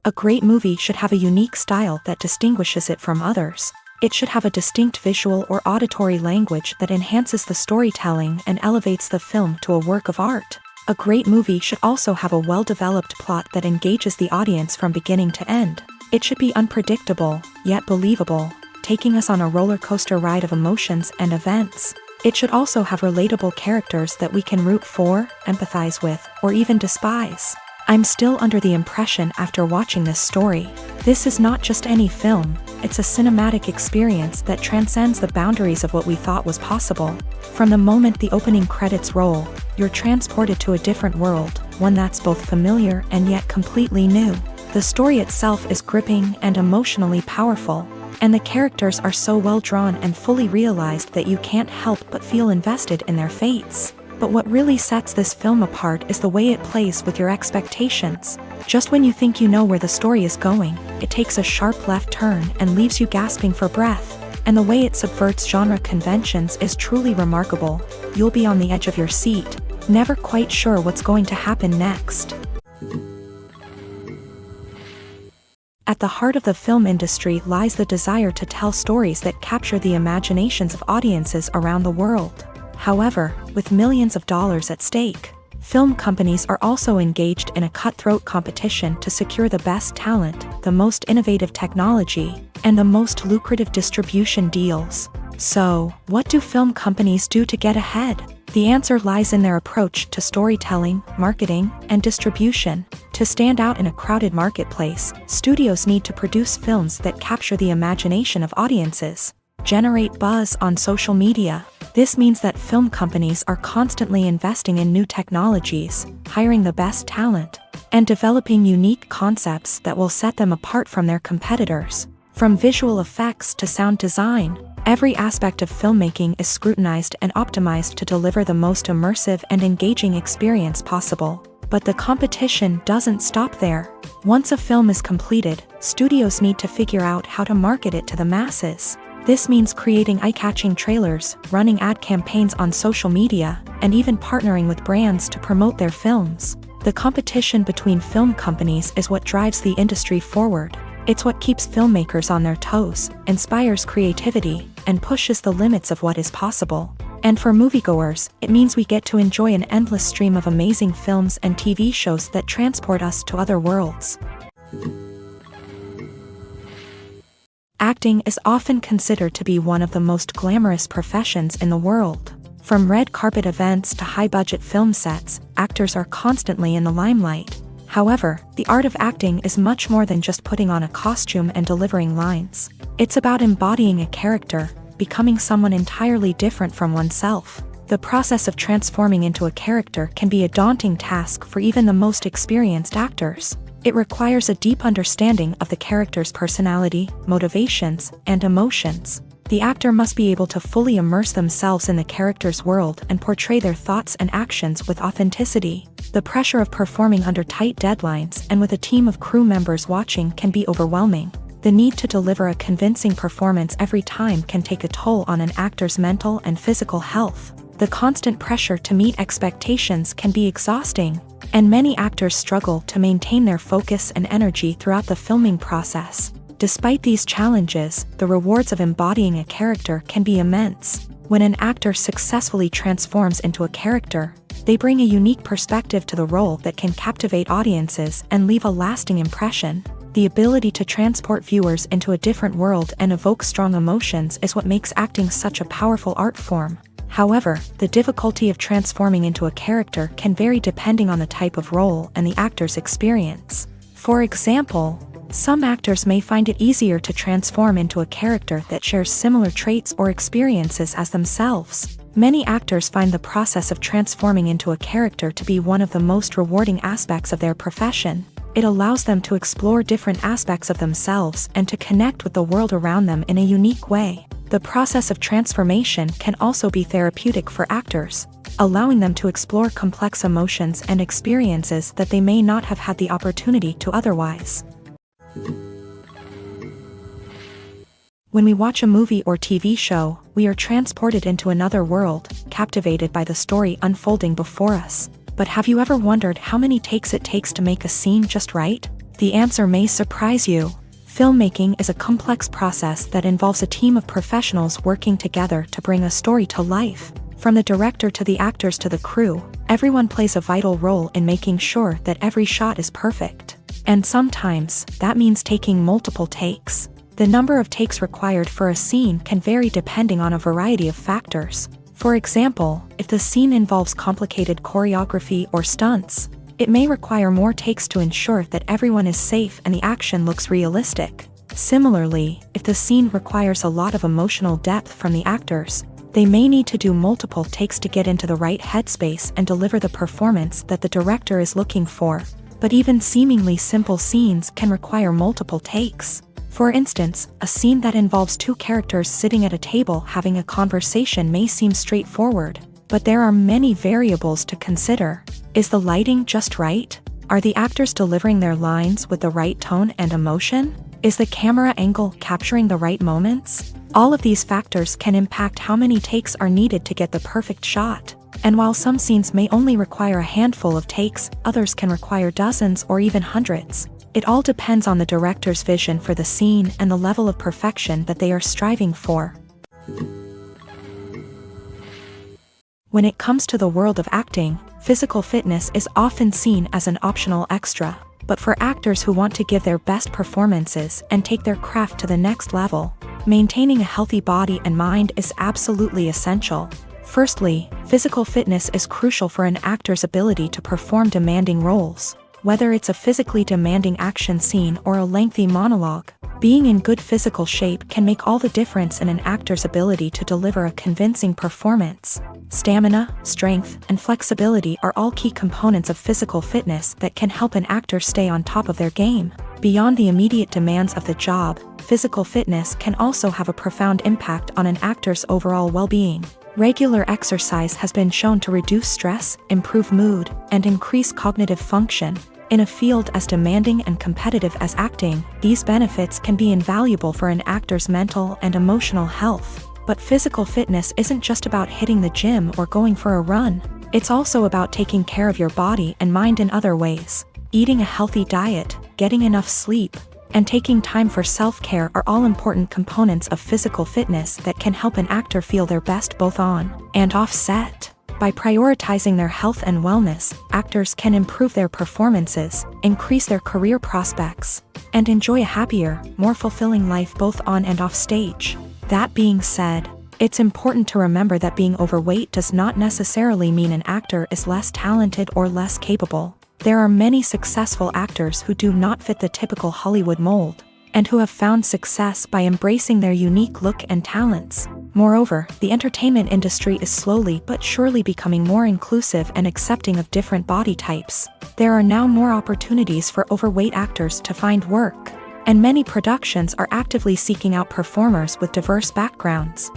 A great movie should have a unique style that distinguishes it from others. It should have a distinct visual or auditory language that enhances the storytelling and elevates the film to a work of art. A great movie should also have a well-developed plot that engages the audience from beginning to end. It should be unpredictable, yet believable, taking us on a roller coaster ride of emotions and events. It should also have relatable characters that we can root for, empathize with, or even despise. I'm still under the impression after watching this story. This is not just any film, it's a cinematic experience that transcends the boundaries of what we thought was possible. From the moment the opening credits roll, you're transported to a different world, one that's both familiar and yet completely new. The story itself is gripping and emotionally powerful, and the characters are so well drawn and fully realized that you can't help but feel invested in their fates. But what really sets this film apart is the way it plays with your expectations. Just when you think you know where the story is going, it takes a sharp left turn and leaves you gasping for breath. And the way it subverts genre conventions is truly remarkable. You'll be on the edge of your seat, never quite sure what's going to happen next. At the heart of the film industry lies the desire to tell stories that capture the imaginations of audiences around the world. However, with millions of dollars at stake, film companies are also engaged in a cutthroat competition to secure the best talent, the most innovative technology, and the most lucrative distribution deals. So, what do film companies do to get ahead? The answer lies in their approach to storytelling, marketing, and distribution. To stand out in a crowded marketplace, studios need to produce films that capture the imagination of audiences, generate buzz on social media. This means that film companies are constantly investing in new technologies, hiring the best talent, and developing unique concepts that will set them apart from their competitors. From visual effects to sound design, every aspect of filmmaking is scrutinized and optimized to deliver the most immersive and engaging experience possible. But the competition doesn't stop there. Once a film is completed, studios need to figure out how to market it to the masses. This means creating eye-catching trailers, running ad campaigns on social media, and even partnering with brands to promote their films. The competition between film companies is what drives the industry forward. It's what keeps filmmakers on their toes, inspires creativity, and pushes the limits of what is possible. And for moviegoers, it means we get to enjoy an endless stream of amazing films and TV shows that transport us to other worlds. Acting is often considered to be one of the most glamorous professions in the world. From red carpet events to high-budget film sets, actors are constantly in the limelight. However, the art of acting is much more than just putting on a costume and delivering lines. It's about embodying a character, becoming someone entirely different from oneself. The process of transforming into a character can be a daunting task for even the most experienced actors. It requires a deep understanding of the character's personality, motivations, and emotions. The actor must be able to fully immerse themselves in the character's world and portray their thoughts and actions with authenticity. The pressure of performing under tight deadlines and with a team of crew members watching can be overwhelming. The need to deliver a convincing performance every time can take a toll on an actor's mental and physical health. The constant pressure to meet expectations can be exhausting, and many actors struggle to maintain their focus and energy throughout the filming process. Despite these challenges, the rewards of embodying a character can be immense. When an actor successfully transforms into a character, they bring a unique perspective to the role that can captivate audiences and leave a lasting impression. The ability to transport viewers into a different world and evoke strong emotions is what makes acting such a powerful art form. However, the difficulty of transforming into a character can vary depending on the type of role and the actor's experience. For example, some actors may find it easier to transform into a character that shares similar traits or experiences as themselves. Many actors find the process of transforming into a character to be one of the most rewarding aspects of their profession. It allows them to explore different aspects of themselves and to connect with the world around them in a unique way. The process of transformation can also be therapeutic for actors, allowing them to explore complex emotions and experiences that they may not have had the opportunity to otherwise. When we watch a movie or TV show, we are transported into another world, captivated by the story unfolding before us. But have you ever wondered how many takes it takes to make a scene just right? The answer may surprise you. Filmmaking is a complex process that involves a team of professionals working together to bring a story to life. From the director to the actors to the crew, everyone plays a vital role in making sure that every shot is perfect. And sometimes, that means taking multiple takes. The number of takes required for a scene can vary depending on a variety of factors. For example, if the scene involves complicated choreography or stunts, it may require more takes to ensure that everyone is safe and the action looks realistic. Similarly, if the scene requires a lot of emotional depth from the actors, they may need to do multiple takes to get into the right headspace and deliver the performance that the director is looking for. But even seemingly simple scenes can require multiple takes. For instance, a scene that involves two characters sitting at a table having a conversation may seem straightforward, but there are many variables to consider. Is the lighting just right? Are the actors delivering their lines with the right tone and emotion? Is the camera angle capturing the right moments? All of these factors can impact how many takes are needed to get the perfect shot. And while some scenes may only require a handful of takes, others can require dozens or even hundreds. It all depends on the director's vision for the scene and the level of perfection that they are striving for. When it comes to the world of acting, physical fitness is often seen as an optional extra. But for actors who want to give their best performances and take their craft to the next level, maintaining a healthy body and mind is absolutely essential. Firstly, physical fitness is crucial for an actor's ability to perform demanding roles. Whether it's a physically demanding action scene or a lengthy monologue, being in good physical shape can make all the difference in an actor's ability to deliver a convincing performance. Stamina, strength, and flexibility are all key components of physical fitness that can help an actor stay on top of their game. Beyond the immediate demands of the job, physical fitness can also have a profound impact on an actor's overall well-being. Regular exercise has been shown to reduce stress, improve mood, and increase cognitive function. In a field as demanding and competitive as acting, these benefits can be invaluable for an actor's mental and emotional health. But physical fitness isn't just about hitting the gym or going for a run. It's also about taking care of your body and mind in other ways. Eating a healthy diet, getting enough sleep, and taking time for self-care are all important components of physical fitness that can help an actor feel their best both on and off set. By prioritizing their health and wellness, actors can improve their performances, increase their career prospects, and enjoy a happier, more fulfilling life both on and off stage. That being said, it's important to remember that being overweight does not necessarily mean an actor is less talented or less capable. There are many successful actors who do not fit the typical Hollywood mold, and who have found success by embracing their unique look and talents. Moreover, the entertainment industry is slowly but surely becoming more inclusive and accepting of different body types. There are now more opportunities for overweight actors to find work, and many productions are actively seeking out performers with diverse backgrounds.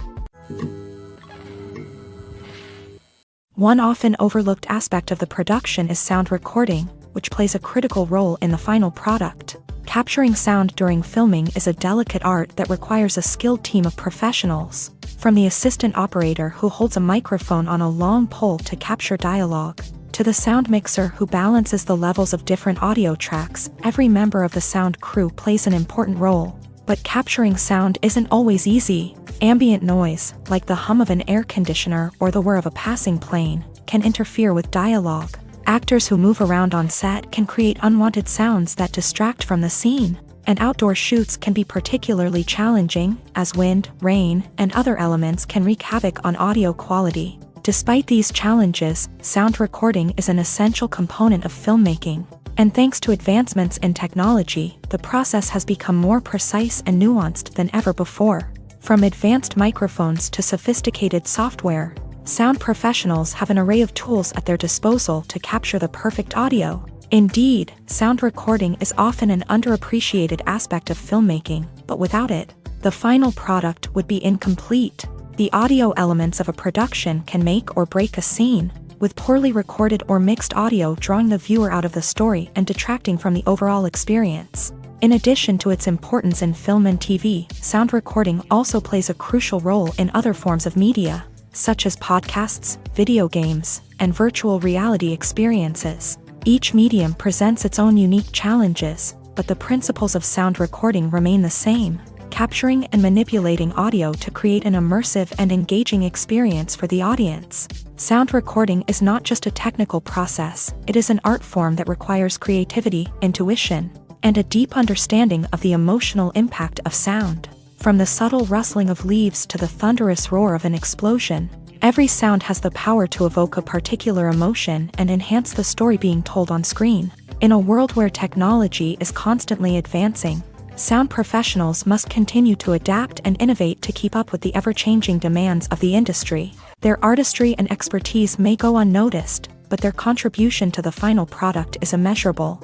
One often overlooked aspect of the production is sound recording, which plays a critical role in the final product. Capturing sound during filming is a delicate art that requires a skilled team of professionals. From the assistant operator who holds a microphone on a long pole to capture dialogue, to the sound mixer who balances the levels of different audio tracks, every member of the sound crew plays an important role. But capturing sound isn't always easy. Ambient noise, like the hum of an air conditioner or the whir of a passing plane, can interfere with dialogue. Actors who move around on set can create unwanted sounds that distract from the scene, and outdoor shoots can be particularly challenging, as wind, rain, and other elements can wreak havoc on audio quality. Despite these challenges, sound recording is an essential component of filmmaking. And thanks to advancements in technology, the process has become more precise and nuanced than ever before. From advanced microphones to sophisticated software, sound professionals have an array of tools at their disposal to capture the perfect audio. Indeed, sound recording is often an underappreciated aspect of filmmaking, but without it, the final product would be incomplete. The audio elements of a production can make or break a scene, with poorly recorded or mixed audio drawing the viewer out of the story and detracting from the overall experience. In addition to its importance in film and TV, sound recording also plays a crucial role in other forms of media, such as podcasts, video games, and virtual reality experiences. Each medium presents its own unique challenges, but the principles of sound recording remain the same, capturing and manipulating audio to create an immersive and engaging experience for the audience. Sound recording is not just a technical process, it is an art form that requires creativity, intuition, and a deep understanding of the emotional impact of sound. From the subtle rustling of leaves to the thunderous roar of an explosion, every sound has the power to evoke a particular emotion and enhance the story being told on screen. In a world where technology is constantly advancing, sound professionals must continue to adapt and innovate to keep up with the ever-changing demands of the industry. Their artistry and expertise may go unnoticed, but their contribution to the final product is immeasurable.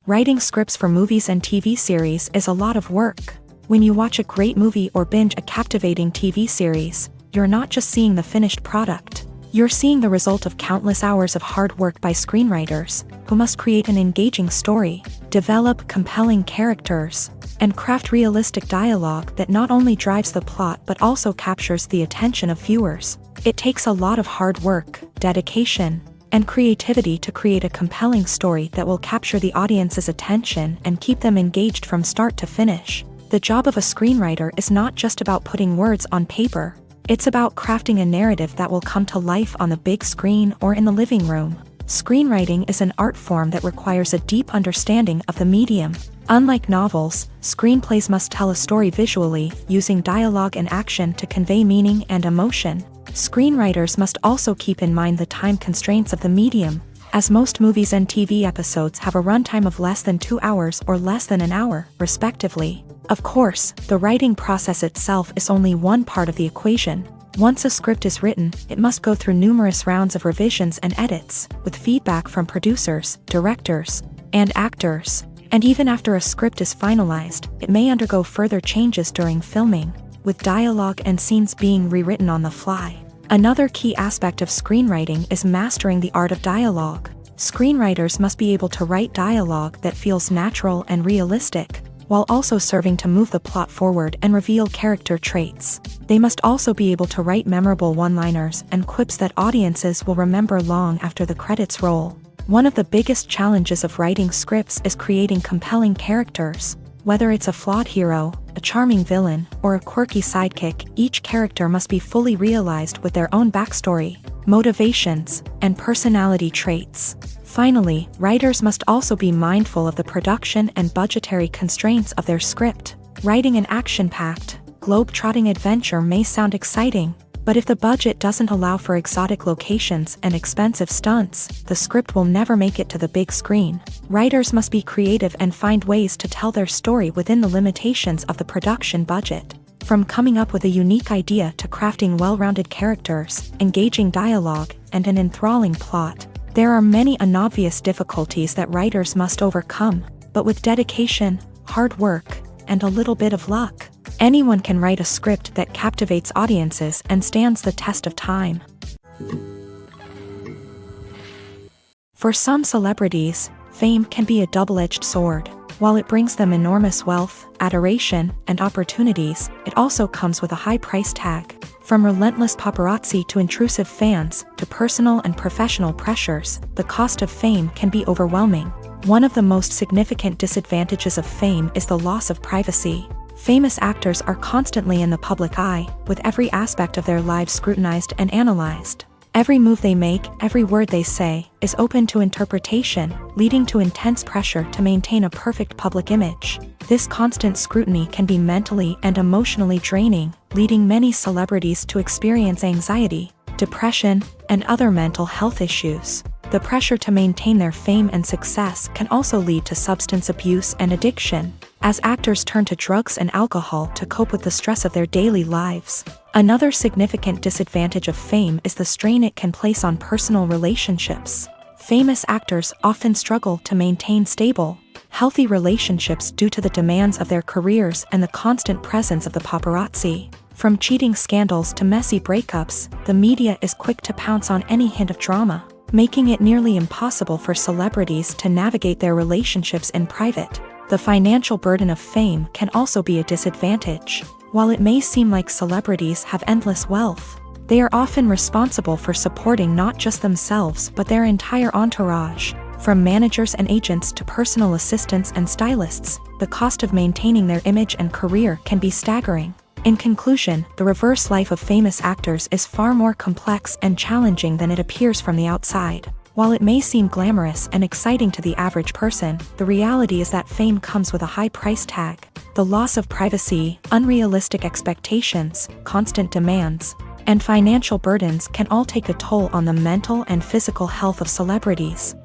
Writing scripts for movies and TV series is a lot of work. When you watch a great movie or binge a captivating TV series, you're not just seeing the finished product. You're seeing the result of countless hours of hard work by screenwriters, who must create an engaging story, develop compelling characters, and craft realistic dialogue that not only drives the plot but also captures the attention of viewers. It takes a lot of hard work, dedication, and creativity to create a compelling story that will capture the audience's attention and keep them engaged from start to finish. The job of a screenwriter is not just about putting words on paper, it's about crafting a narrative that will come to life on the big screen or in the living room. Screenwriting is an art form that requires a deep understanding of the medium. Unlike novels, screenplays must tell a story visually, using dialogue and action to convey meaning and emotion. Screenwriters must also keep in mind the time constraints of the medium, as most movies and TV episodes have a runtime of less than 2 hours or less than an hour, respectively. Of course, the writing process itself is only one part of the equation. Once a script is written, it must go through numerous rounds of revisions and edits, with feedback from producers, directors, and actors. And even after a script is finalized, it may undergo further changes during filming, with dialogue and scenes being rewritten on the fly. Another key aspect of screenwriting is mastering the art of dialogue. Screenwriters must be able to write dialogue that feels natural and realistic, while also serving to move the plot forward and reveal character traits. They must also be able to write memorable one-liners and quips that audiences will remember long after the credits roll. One of the biggest challenges of writing scripts is creating compelling characters. Whether it's a flawed hero, a charming villain, or a quirky sidekick, each character must be fully realized with their own backstory, motivations, and personality traits. Finally, writers must also be mindful of the production and budgetary constraints of their script. Writing an action-packed, globe-trotting adventure may sound exciting, but if the budget doesn't allow for exotic locations and expensive stunts, the script will never make it to the big screen. Writers must be creative and find ways to tell their story within the limitations of the production budget. From coming up with a unique idea to crafting well-rounded characters, engaging dialogue, and an enthralling plot, there are many unobvious difficulties that writers must overcome, but with dedication, hard work, and a little bit of luck, anyone can write a script that captivates audiences and stands the test of time. For some celebrities, fame can be a double-edged sword. While it brings them enormous wealth, adoration, and opportunities, it also comes with a high price tag. From relentless paparazzi to intrusive fans, to personal and professional pressures, the cost of fame can be overwhelming. One of the most significant disadvantages of fame is the loss of privacy. Famous actors are constantly in the public eye, with every aspect of their lives scrutinized and analyzed. Every move they make, every word they say, is open to interpretation, leading to intense pressure to maintain a perfect public image. This constant scrutiny can be mentally and emotionally draining, leading many celebrities to experience anxiety, depression, and other mental health issues. The pressure to maintain their fame and success can also lead to substance abuse and addiction, as actors turn to drugs and alcohol to cope with the stress of their daily lives. Another significant disadvantage of fame is the strain it can place on personal relationships. Famous actors often struggle to maintain stable, healthy relationships due to the demands of their careers and the constant presence of the paparazzi. From cheating scandals to messy breakups, the media is quick to pounce on any hint of drama, making it nearly impossible for celebrities to navigate their relationships in private. The financial burden of fame can also be a disadvantage. While it may seem like celebrities have endless wealth, they are often responsible for supporting not just themselves but their entire entourage. From managers and agents to personal assistants and stylists, the cost of maintaining their image and career can be staggering. In conclusion, the reverse life of famous actors is far more complex and challenging than it appears from the outside. While it may seem glamorous and exciting to the average person, the reality is that fame comes with a high price tag. The loss of privacy, unrealistic expectations, constant demands, and financial burdens can all take a toll on the mental and physical health of celebrities.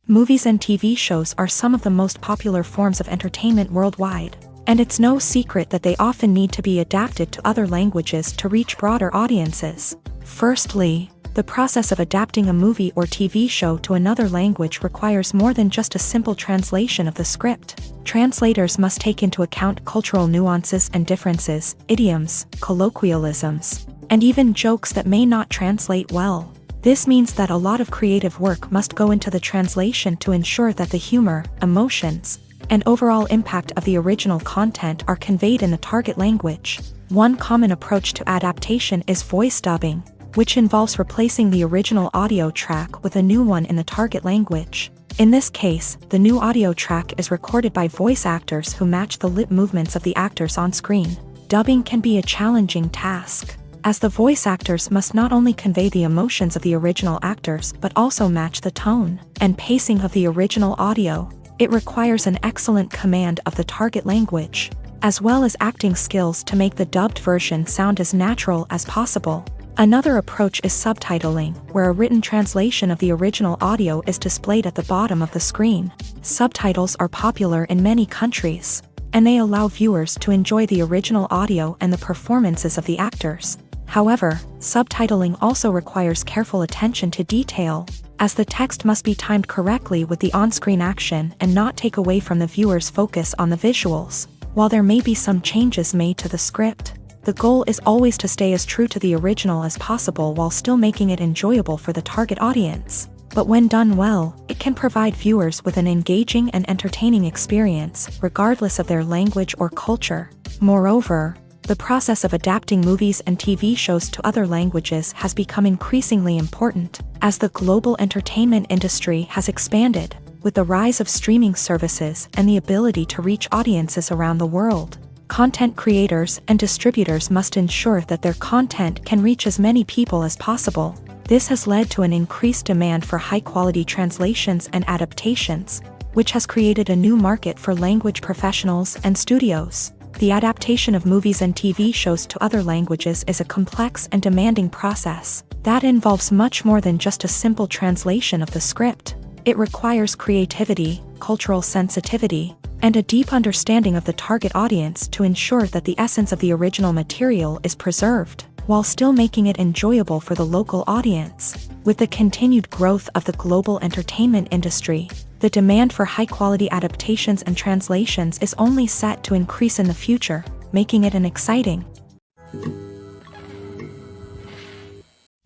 Movies and TV shows are some of the most popular forms of entertainment worldwide, and it's no secret that they often need to be adapted to other languages to reach broader audiences. Firstly, the process of adapting a movie or TV show to another language requires more than just a simple translation of the script. Translators must take into account cultural nuances and differences, idioms, colloquialisms, and even jokes that may not translate well. This means that a lot of creative work must go into the translation to ensure that the humor, emotions, and overall impact of the original content are conveyed in the target language. One common approach to adaptation is voice dubbing, which involves replacing the original audio track with a new one in the target language. In this case, the new audio track is recorded by voice actors who match the lip movements of the actors on screen. Dubbing can be a challenging task, as the voice actors must not only convey the emotions of the original actors but also match the tone and pacing of the original audio. It requires an excellent command of the target language, as well as acting skills to make the dubbed version sound as natural as possible. Another approach is subtitling, where a written translation of the original audio is displayed at the bottom of the screen. Subtitles are popular in many countries, and they allow viewers to enjoy the original audio and the performances of the actors. However, subtitling also requires careful attention to detail, as the text must be timed correctly with the on-screen action and not take away from the viewer's focus on the visuals. While there may be some changes made to the script, the goal is always to stay as true to the original as possible while still making it enjoyable for the target audience. But when done well, it can provide viewers with an engaging and entertaining experience, regardless of their language or culture. Moreover, the process of adapting movies and TV shows to other languages has become increasingly important, as the global entertainment industry has expanded, with the rise of streaming services and the ability to reach audiences around the world. Content creators and distributors must ensure that their content can reach as many people as possible. This has led to an increased demand for high-quality translations and adaptations, which has created a new market for language professionals and studios. The adaptation of movies and TV shows to other languages is a complex and demanding process that involves much more than just a simple translation of the script. It requires creativity, cultural sensitivity, and a deep understanding of the target audience to ensure that the essence of the original material is preserved, while still making it enjoyable for the local audience. With the continued growth of the global entertainment industry, the demand for high-quality adaptations and translations is only set to increase in the future, making it an exciting.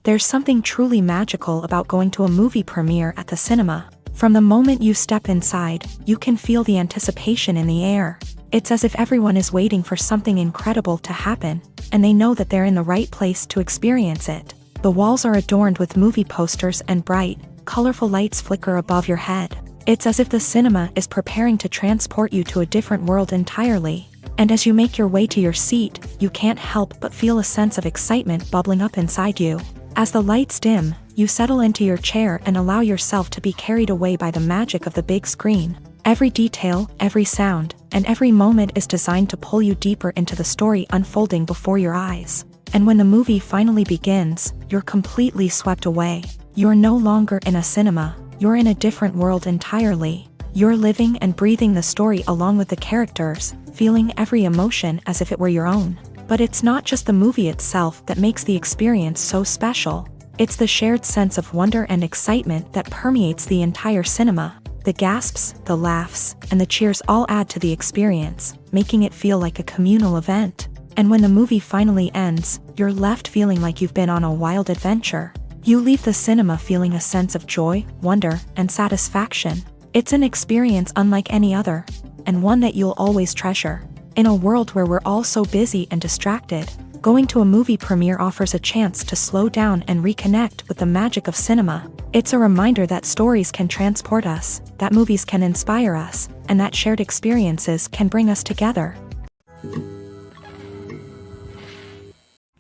There's something truly magical about going to a movie premiere at the cinema. From the moment you step inside, you can feel the anticipation in the air. It's as if everyone is waiting for something incredible to happen, and they know that they're in the right place to experience it. The walls are adorned with movie posters and bright, colorful lights flicker above your head. It's as if the cinema is preparing to transport you to a different world entirely. And as you make your way to your seat, you can't help but feel a sense of excitement bubbling up inside you. As the lights dim, you settle into your chair and allow yourself to be carried away by the magic of the big screen. Every detail, every sound, and every moment is designed to pull you deeper into the story unfolding before your eyes. And when the movie finally begins, you're completely swept away. You're no longer in a cinema, you're in a different world entirely. You're living and breathing the story along with the characters, feeling every emotion as if it were your own. But it's not just the movie itself that makes the experience so special. It's the shared sense of wonder and excitement that permeates the entire cinema. The gasps, the laughs, and the cheers all add to the experience, making it feel like a communal event. And when the movie finally ends, you're left feeling like you've been on a wild adventure. You leave the cinema feeling a sense of joy, wonder, and satisfaction. It's an experience unlike any other, and one that you'll always treasure. In a world where we're all so busy and distracted, Going to a movie premiere offers a chance to slow down and reconnect with the magic of cinema. It's a reminder that stories can transport us, that movies can inspire us, and that shared experiences can bring us together.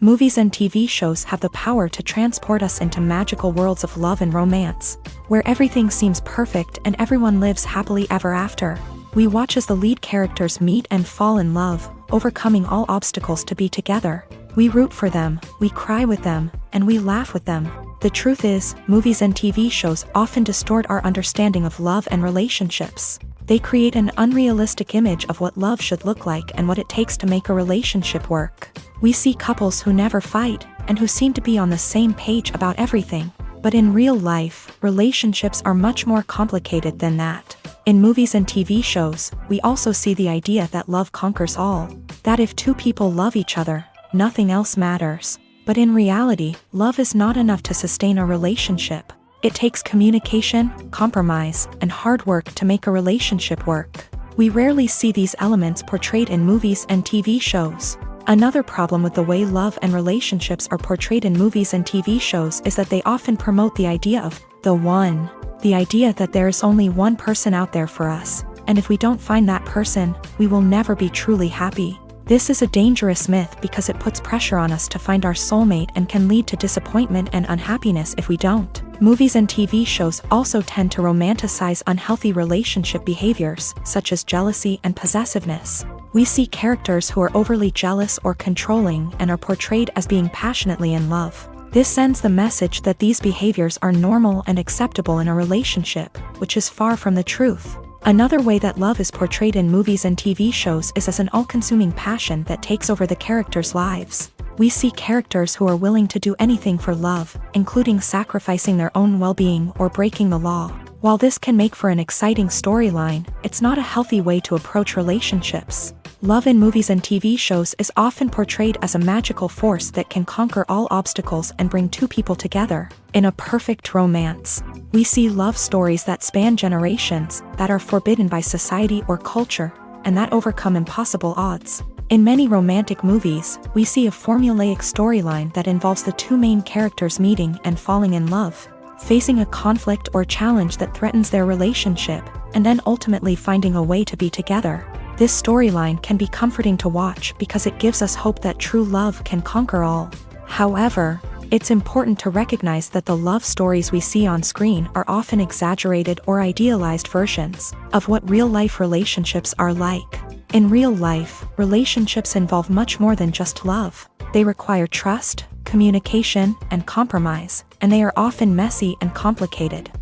Movies and TV shows have the power to transport us into magical worlds of love and romance, where everything seems perfect and everyone lives happily ever after. We watch as the lead characters meet and fall in love, overcoming all obstacles to be together. We root for them, we cry with them, and we laugh with them. The truth is, movies and TV shows often distort our understanding of love and relationships. They create an unrealistic image of what love should look like and what it takes to make a relationship work. We see couples who never fight, and who seem to be on the same page about everything. But in real life, relationships are much more complicated than that. In movies and TV shows, we also see the idea that love conquers all. That if two people love each other, nothing else matters. But in reality, love is not enough to sustain a relationship. It takes communication, compromise, and hard work to make a relationship work. We rarely see these elements portrayed in movies and TV shows. Another problem with the way love and relationships are portrayed in movies and TV shows is that they often promote the idea of the one. The idea that there is only one person out there for us, and if we don't find that person, we will never be truly happy. This is a dangerous myth because it puts pressure on us to find our soulmate and can lead to disappointment and unhappiness if we don't. Movies and TV shows also tend to romanticize unhealthy relationship behaviors, such as jealousy and possessiveness. We see characters who are overly jealous or controlling and are portrayed as being passionately in love. This sends the message that these behaviors are normal and acceptable in a relationship, which is far from the truth. Another way that love is portrayed in movies and TV shows is as an all-consuming passion that takes over the characters' lives. We see characters who are willing to do anything for love, including sacrificing their own well-being or breaking the law. While this can make for an exciting storyline, it's not a healthy way to approach relationships. Love in movies and TV shows is often portrayed as a magical force that can conquer all obstacles and bring two people together. In a perfect romance, we see love stories that span generations, that are forbidden by society or culture, and that overcome impossible odds. In many romantic movies, we see a formulaic storyline that involves the two main characters meeting and falling in love, facing a conflict or challenge that threatens their relationship, and then ultimately finding a way to be together. This storyline can be comforting to watch because it gives us hope that true love can conquer all. However, it's important to recognize that the love stories we see on screen are often exaggerated or idealized versions of what real-life relationships are like. In real life, relationships involve much more than just love. They require trust, communication, and compromise, and they are often messy and complicated.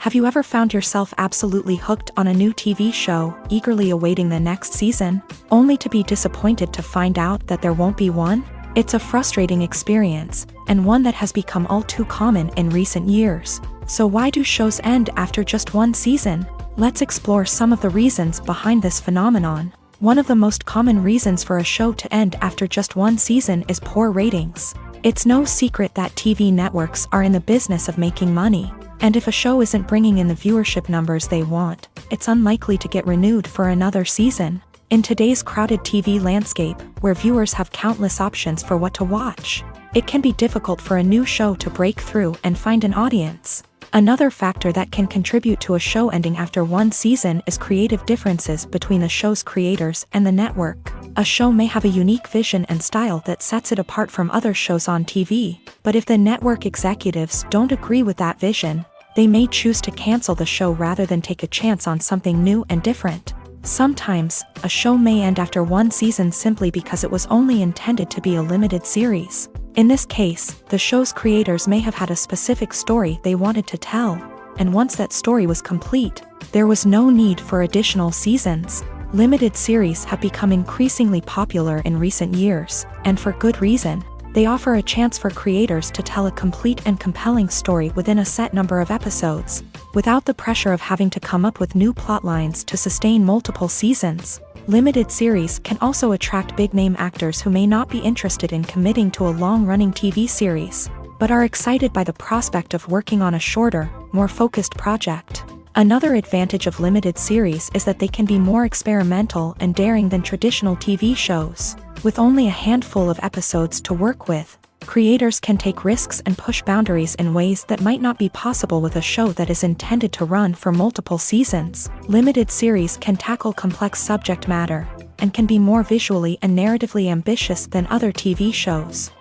Have you ever found yourself absolutely hooked on a new TV show, eagerly awaiting the next season, only to be disappointed to find out that there won't be one? It's a frustrating experience, and one that has become all too common in recent years. So why do shows end after just one season? Let's explore some of the reasons behind this phenomenon. One of the most common reasons for a show to end after just one season is poor ratings. It's no secret that TV networks are in the business of making money. And if a show isn't bringing in the viewership numbers they want, it's unlikely to get renewed for another season. In today's crowded TV landscape, where viewers have countless options for what to watch, it can be difficult for a new show to break through and find an audience. Another factor that can contribute to a show ending after one season is creative differences between the show's creators and the network. A show may have a unique vision and style that sets it apart from other shows on TV, but if the network executives don't agree with that vision, they may choose to cancel the show rather than take a chance on something new and different. Sometimes, a show may end after one season simply because it was only intended to be a limited series. In this case, the show's creators may have had a specific story they wanted to tell, and once that story was complete, there was no need for additional seasons. Limited series have become increasingly popular in recent years, and for good reason. They offer a chance for creators to tell a complete and compelling story within a set number of episodes, without the pressure of having to come up with new plotlines to sustain multiple seasons. Limited series can also attract big-name actors who may not be interested in committing to a long-running TV series, but are excited by the prospect of working on a shorter, more focused project. Another advantage of limited series is that they can be more experimental and daring than traditional TV shows. With only a handful of episodes to work with, creators can take risks and push boundaries in ways that might not be possible with a show that is intended to run for multiple seasons. Limited series can tackle complex subject matter, and can be more visually and narratively ambitious than other TV shows.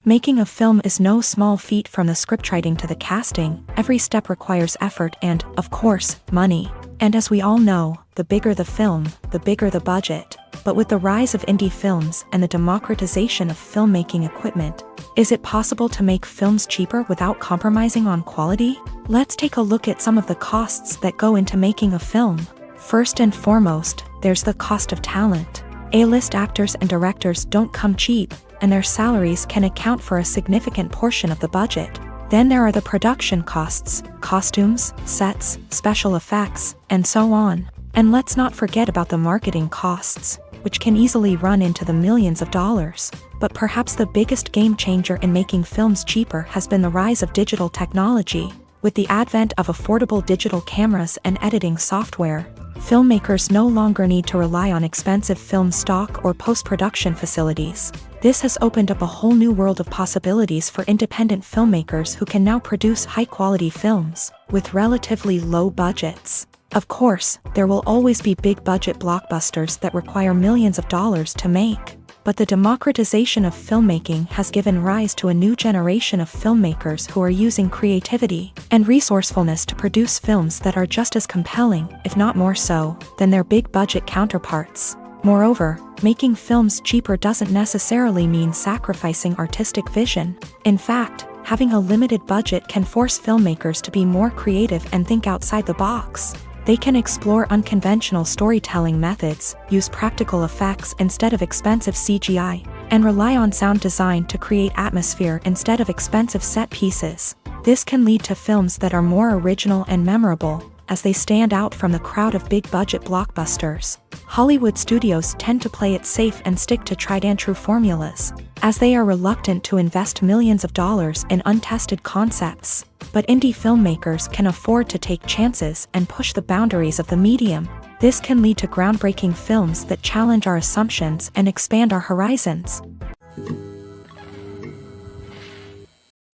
Making a film is no small feat. From the scriptwriting to the casting, every step requires effort and, of course, money. And as we all know, the bigger the film, the bigger the budget. But with the rise of indie films and the democratization of filmmaking equipment, is it possible to make films cheaper without compromising on quality? Let's take a look at some of the costs that go into making a film. First and foremost, there's the cost of talent. A-list actors and directors don't come cheap, and their salaries can account for a significant portion of the budget. Then there are the production costs, costumes, sets, special effects, and so on. And let's not forget about the marketing costs, which can easily run into the millions of dollars. But perhaps the biggest game changer in making films cheaper has been the rise of digital technology. With the advent of affordable digital cameras and editing software, filmmakers no longer need to rely on expensive film stock or post-production facilities. This has opened up a whole new world of possibilities for independent filmmakers who can now produce high-quality films with relatively low budgets. Of course, there will always be big-budget blockbusters that require millions of dollars to make. But the democratization of filmmaking has given rise to a new generation of filmmakers who are using creativity and resourcefulness to produce films that are just as compelling, if not more so, than their big-budget counterparts. Moreover, making films cheaper doesn't necessarily mean sacrificing artistic vision. In fact, having a limited budget can force filmmakers to be more creative and think outside the box. They can explore unconventional storytelling methods, use practical effects instead of expensive CGI, and rely on sound design to create atmosphere instead of expensive set pieces. This can lead to films that are more original and memorable, as they stand out from the crowd of big-budget blockbusters. Hollywood studios tend to play it safe and stick to tried-and-true formulas, as they are reluctant to invest millions of dollars in untested concepts. But indie filmmakers can afford to take chances and push the boundaries of the medium. This can lead to groundbreaking films that challenge our assumptions and expand our horizons.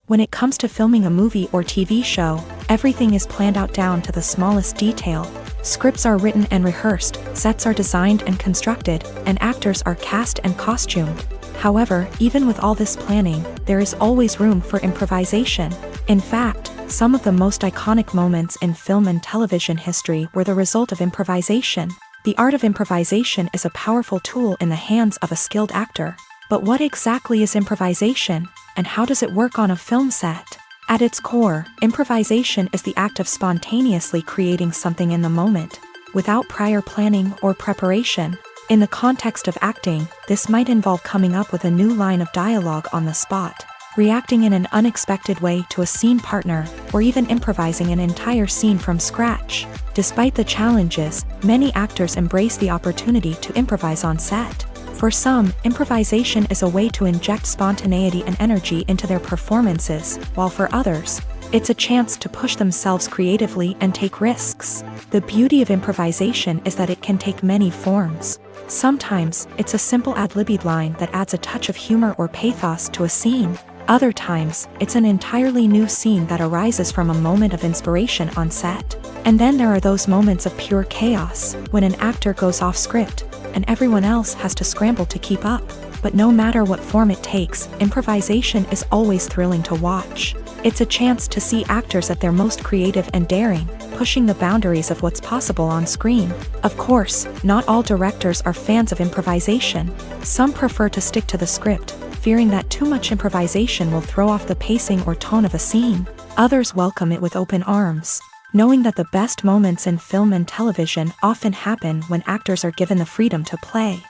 When it comes to filming a movie or TV show, everything is planned out down to the smallest detail. Scripts are written and rehearsed, sets are designed and constructed, and actors are cast and costumed. However, even with all this planning, there is always room for improvisation. In fact, some of the most iconic moments in film and television history were the result of improvisation. The art of improvisation is a powerful tool in the hands of a skilled actor. But what exactly is improvisation, and how does it work on a film set? At its core, improvisation is the act of spontaneously creating something in the moment, without prior planning or preparation. In the context of acting, this might involve coming up with a new line of dialogue on the spot, reacting in an unexpected way to a scene partner, or even improvising an entire scene from scratch. Despite the challenges, many actors embrace the opportunity to improvise on set. For some, improvisation is a way to inject spontaneity and energy into their performances, while for others, it's a chance to push themselves creatively and take risks. The beauty of improvisation is that it can take many forms. Sometimes, it's a simple ad-libbed line that adds a touch of humor or pathos to a scene. Other times, it's an entirely new scene that arises from a moment of inspiration on set. And then there are those moments of pure chaos, when an actor goes off script, and everyone else has to scramble to keep up. But no matter what form it takes, improvisation is always thrilling to watch. It's a chance to see actors at their most creative and daring, pushing the boundaries of what's possible on screen. Of course, not all directors are fans of improvisation. Some prefer to stick to the script, fearing that too much improvisation will throw off the pacing or tone of a scene. Others welcome it with open arms, knowing that the best moments in film and television often happen when actors are given the freedom to play.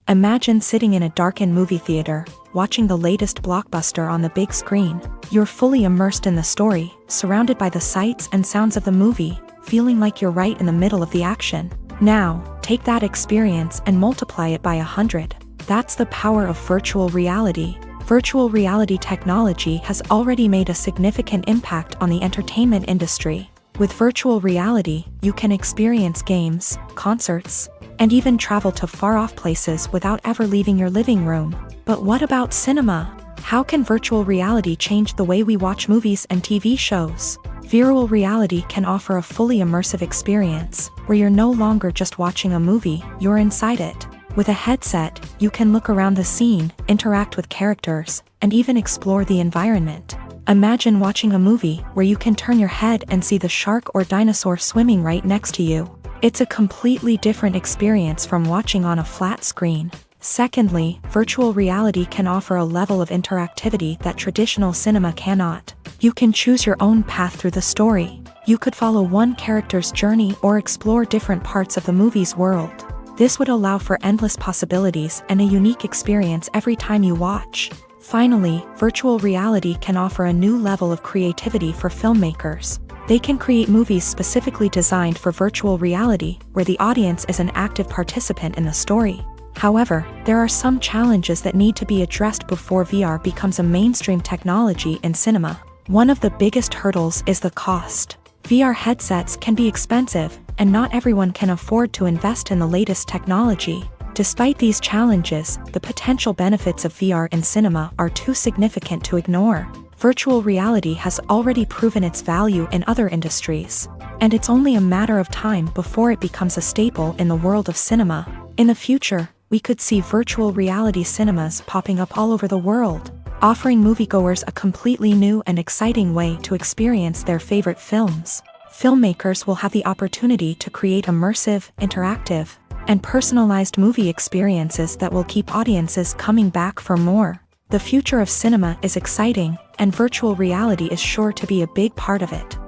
Imagine sitting in a darkened movie theater, watching the latest blockbuster on the big screen. You're fully immersed in the story, surrounded by the sights and sounds of the movie, feeling like you're right in the middle of the action. Now, take that experience and multiply it by 100. That's the power of virtual reality. Virtual reality technology has already made a significant impact on the entertainment industry. With virtual reality, you can experience games, concerts, and even travel to far-off places without ever leaving your living room. But what about cinema? How can virtual reality change the way we watch movies and TV shows? Virtual reality can offer a fully immersive experience, where you're no longer just watching a movie, you're inside it. With a headset, you can look around the scene, interact with characters, and even explore the environment. Imagine watching a movie where you can turn your head and see the shark or dinosaur swimming right next to you. It's a completely different experience from watching on a flat screen. Secondly, virtual reality can offer a level of interactivity that traditional cinema cannot. You can choose your own path through the story. You could follow one character's journey or explore different parts of the movie's world. This would allow for endless possibilities and a unique experience every time you watch. Finally, virtual reality can offer a new level of creativity for filmmakers. They can create movies specifically designed for virtual reality, where the audience is an active participant in the story. However, there are some challenges that need to be addressed before VR becomes a mainstream technology in cinema. One of the biggest hurdles is the cost. VR headsets can be expensive, and not everyone can afford to invest in the latest technology. Despite these challenges, the potential benefits of VR in cinema are too significant to ignore. Virtual reality has already proven its value in other industries, and it's only a matter of time before it becomes a staple in the world of cinema. In the future, we could see virtual reality cinemas popping up all over the world, offering moviegoers a completely new and exciting way to experience their favorite films. Filmmakers will have the opportunity to create immersive, interactive, and personalized movie experiences that will keep audiences coming back for more. The future of cinema is exciting, and virtual reality is sure to be a big part of it.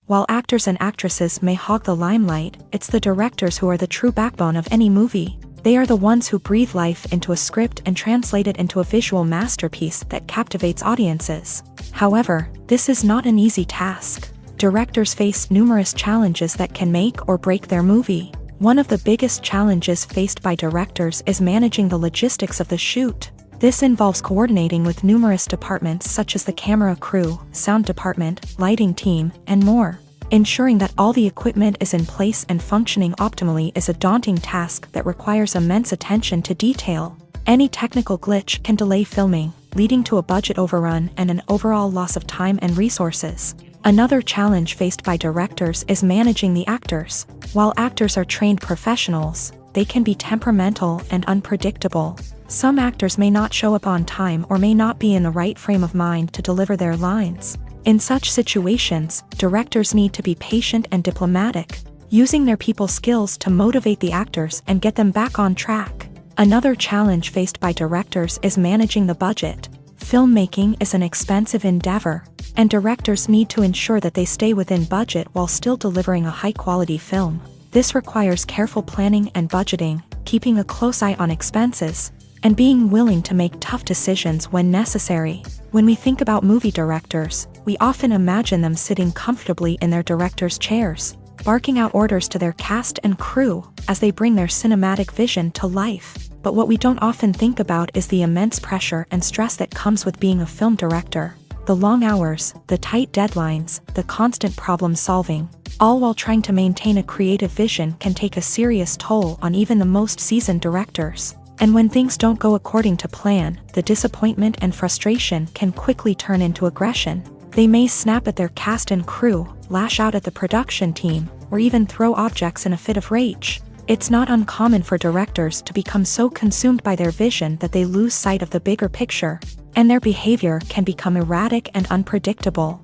While actors and actresses may hog the limelight, it's the directors who are the true backbone of any movie. They are the ones who breathe life into a script and translate it into a visual masterpiece that captivates audiences. However, this is not an easy task. Directors face numerous challenges that can make or break their movie. One of the biggest challenges faced by directors is managing the logistics of the shoot. This involves coordinating with numerous departments such as the camera crew, sound department, lighting team, and more. Ensuring that all the equipment is in place and functioning optimally is a daunting task that requires immense attention to detail. Any technical glitch can delay filming, leading to a budget overrun and an overall loss of time and resources. Another challenge faced by directors is managing the actors. While actors are trained professionals, they can be temperamental and unpredictable. Some actors may not show up on time or may not be in the right frame of mind to deliver their lines. In such situations, directors need to be patient and diplomatic, using their people skills to motivate the actors and get them back on track. Another challenge faced by directors is managing the budget. Filmmaking is an expensive endeavor, and directors need to ensure that they stay within budget while still delivering a high-quality film. This requires careful planning and budgeting, keeping a close eye on expenses, and being willing to make tough decisions when necessary. When we think about movie directors, we often imagine them sitting comfortably in their director's chairs, barking out orders to their cast and crew as they bring their cinematic vision to life. But what we don't often think about is the immense pressure and stress that comes with being a film director. The long hours, the tight deadlines, the constant problem solving, all while trying to maintain a creative vision can take a serious toll on even the most seasoned directors. And when things don't go according to plan, the disappointment and frustration can quickly turn into aggression. They may snap at their cast and crew, lash out at the production team, or even throw objects in a fit of rage. It's not uncommon for directors to become so consumed by their vision that they lose sight of the bigger picture, and their behavior can become erratic and unpredictable.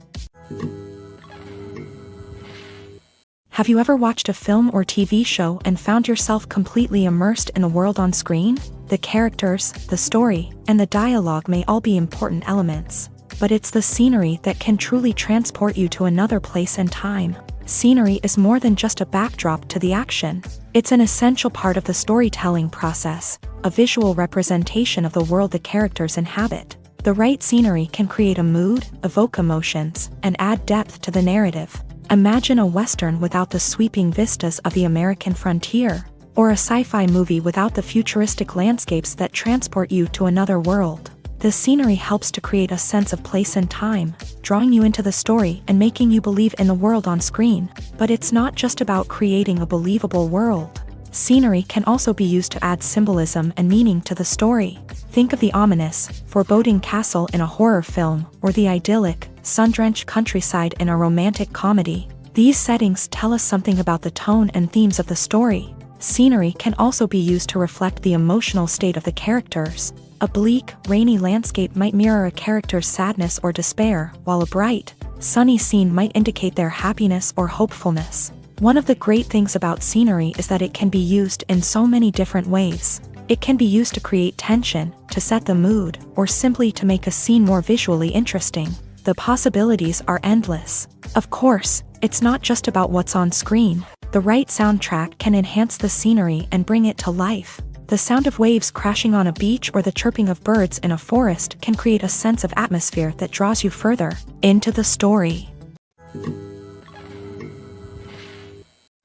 Have you ever watched a film or TV show and found yourself completely immersed in the world on screen? The characters, the story, and the dialogue may all be important elements, but it's the scenery that can truly transport you to another place and time. Scenery is more than just a backdrop to the action. It's an essential part of the storytelling process, a visual representation of the world the characters inhabit. The right scenery can create a mood, evoke emotions, and add depth to the narrative. Imagine a Western without the sweeping vistas of the American frontier. or a sci-fi movie without the futuristic landscapes that transport you to another world. The scenery helps to create a sense of place and time, drawing you into the story and making you believe in the world on screen. But it's not just about creating a believable world. Scenery can also be used to add symbolism and meaning to the story. Think of the ominous, foreboding castle in a horror film, or the idyllic, sun-drenched countryside in a romantic comedy. These settings tell us something about the tone and themes of the story. Scenery can also be used to reflect the emotional state of the characters. A bleak, rainy landscape might mirror a character's sadness or despair, while a bright, sunny scene might indicate their happiness or hopefulness. One of the great things about scenery is that it can be used in so many different ways. It can be used to create tension, to set the mood, or simply to make a scene more visually interesting. The possibilities are endless. Of course, it's not just about what's on screen. The right soundtrack can enhance the scenery and bring it to life. The sound of waves crashing on a beach or the chirping of birds in a forest can create a sense of atmosphere that draws you further into the story.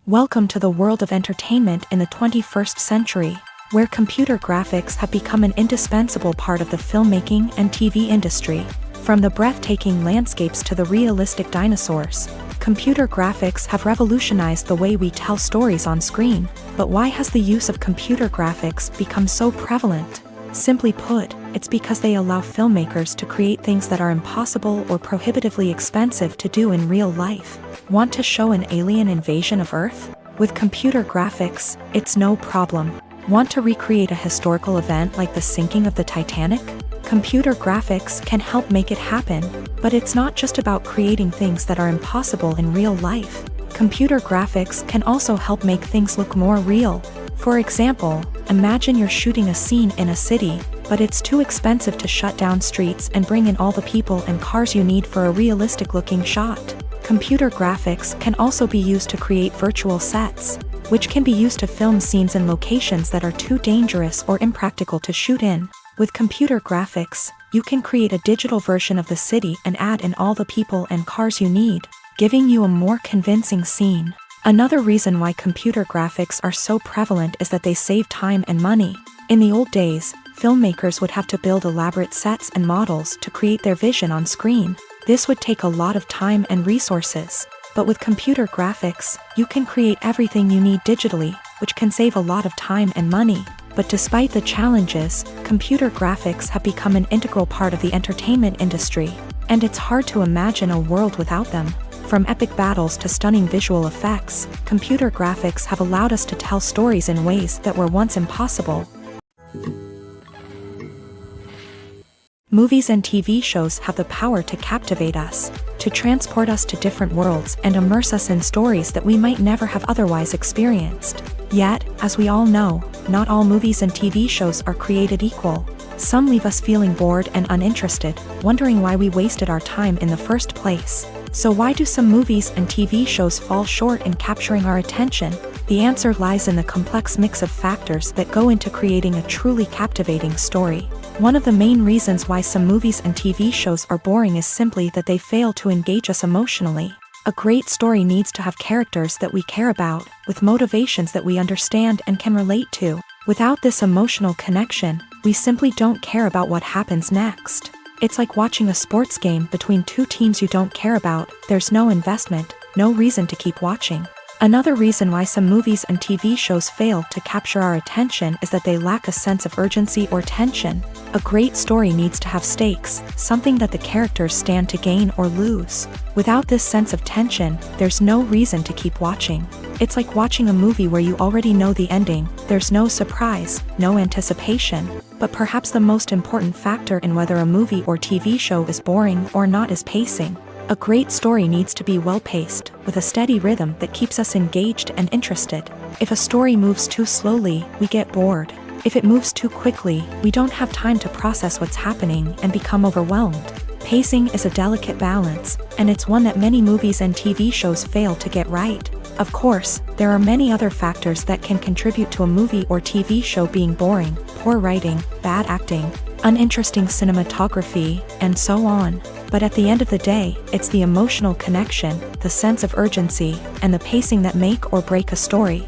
Welcome to the world of entertainment in the 21st century, where computer graphics have become an indispensable part of the filmmaking and TV industry. From the breathtaking landscapes to the realistic dinosaurs, computer graphics have revolutionized the way we tell stories on screen. But why has the use of computer graphics become so prevalent? Simply put, it's because they allow filmmakers to create things that are impossible or prohibitively expensive to do in real life. Want to show an alien invasion of Earth? With computer graphics, it's no problem. Want to recreate a historical event like the sinking of the Titanic? Computer graphics can help make it happen. But it's not just about creating things that are impossible in real life. Computer graphics can also help make things look more real. For example, imagine you're shooting a scene in a city, but it's too expensive to shut down streets and bring in all the people and cars you need for a realistic-looking shot. Computer graphics can also be used to create virtual sets, which can be used to film scenes in locations that are too dangerous or impractical to shoot in. With computer graphics, you can create a digital version of the city and add in all the people and cars you need, giving you a more convincing scene. Another reason why computer graphics are so prevalent is that they save time and money. In the old days, filmmakers would have to build elaborate sets and models to create their vision on screen. This would take a lot of time and resources. But with computer graphics, you can create everything you need digitally, which can save a lot of time and money. But despite the challenges, computer graphics have become an integral part of the entertainment industry, and it's hard to imagine a world without them. From epic battles to stunning visual effects, computer graphics have allowed us to tell stories in ways that were once impossible. Movies and TV shows have the power to captivate us, to transport us to different worlds and immerse us in stories that we might never have otherwise experienced. Yet, as we all know, not all movies and TV shows are created equal. Some leave us feeling bored and uninterested, wondering why we wasted our time in the first place. So why do some movies and TV shows fall short in capturing our attention? The answer lies in the complex mix of factors that go into creating a truly captivating story. One of the main reasons why some movies and TV shows are boring is simply that they fail to engage us emotionally. A great story needs to have characters that we care about, with motivations that we understand and can relate to. Without this emotional connection, we simply don't care about what happens next. It's like watching a sports game between two teams you don't care about. There's no investment, no reason to keep watching. Another reason why some movies and TV shows fail to capture our attention is that they lack a sense of urgency or tension. A great story needs to have stakes, something that the characters stand to gain or lose. Without this sense of tension, there's no reason to keep watching. It's like watching a movie where you already know the ending. There's no surprise, no anticipation. But perhaps the most important factor in whether a movie or TV show is boring or not is pacing. A great story needs to be well-paced, with a steady rhythm that keeps us engaged and interested. If a story moves too slowly, we get bored. If it moves too quickly, we don't have time to process what's happening and become overwhelmed. Pacing is a delicate balance, and it's one that many movies and TV shows fail to get right. Of course, there are many other factors that can contribute to a movie or TV show being boring: poor writing, bad acting, uninteresting cinematography, and so on. But at the end of the day, it's the emotional connection, the sense of urgency, and the pacing that make or break a story.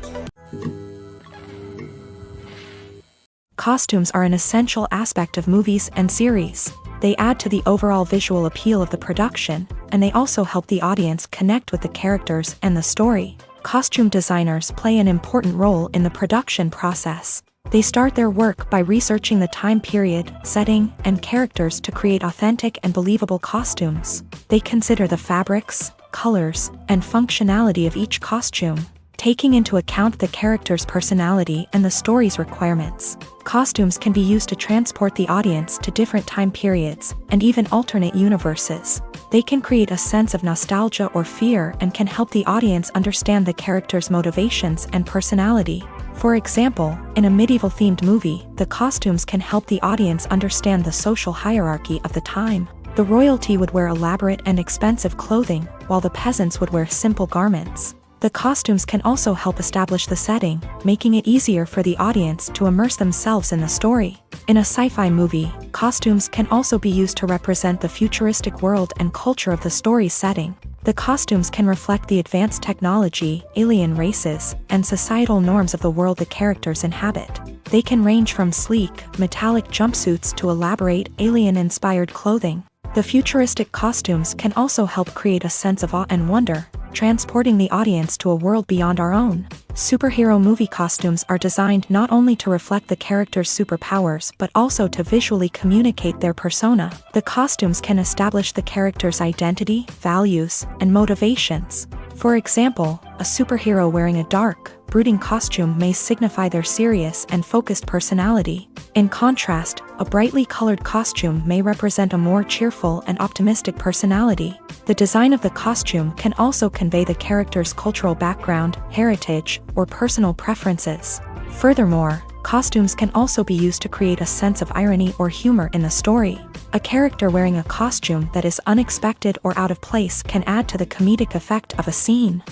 Costumes are an essential aspect of movies and series. They add to the overall visual appeal of the production, and they also help the audience connect with the characters and the story. Costume designers play an important role in the production process. They start their work by researching the time period, setting, and characters to create authentic and believable costumes. They consider the fabrics, colors, and functionality of each costume, taking into account the character's personality and the story's requirements. Costumes can be used to transport the audience to different time periods and even alternate universes. They can create a sense of nostalgia or fear and can help the audience understand the character's motivations and personality. For example, in a medieval-themed movie, the costumes can help the audience understand the social hierarchy of the time. The royalty would wear elaborate and expensive clothing, while the peasants would wear simple garments. The costumes can also help establish the setting, making it easier for the audience to immerse themselves in the story. In a sci-fi movie, costumes can also be used to represent the futuristic world and culture of the story's setting. The costumes can reflect the advanced technology, alien races, and societal norms of the world the characters inhabit. They can range from sleek, metallic jumpsuits to elaborate, alien-inspired clothing. The futuristic costumes can also help create a sense of awe and wonder, transporting the audience to a world beyond our own. Superhero movie costumes are designed not only to reflect the character's superpowers but also to visually communicate their persona. The costumes can establish the character's identity, values, and motivations. For example, a superhero wearing a dark, brooding costume may signify their serious and focused personality. In contrast, a brightly colored costume may represent a more cheerful and optimistic personality. The design of the costume can also convey the character's cultural background, heritage, or personal preferences. Furthermore, costumes can also be used to create a sense of irony or humor in the story. A character wearing a costume that is unexpected or out of place can add to the comedic effect of a scene.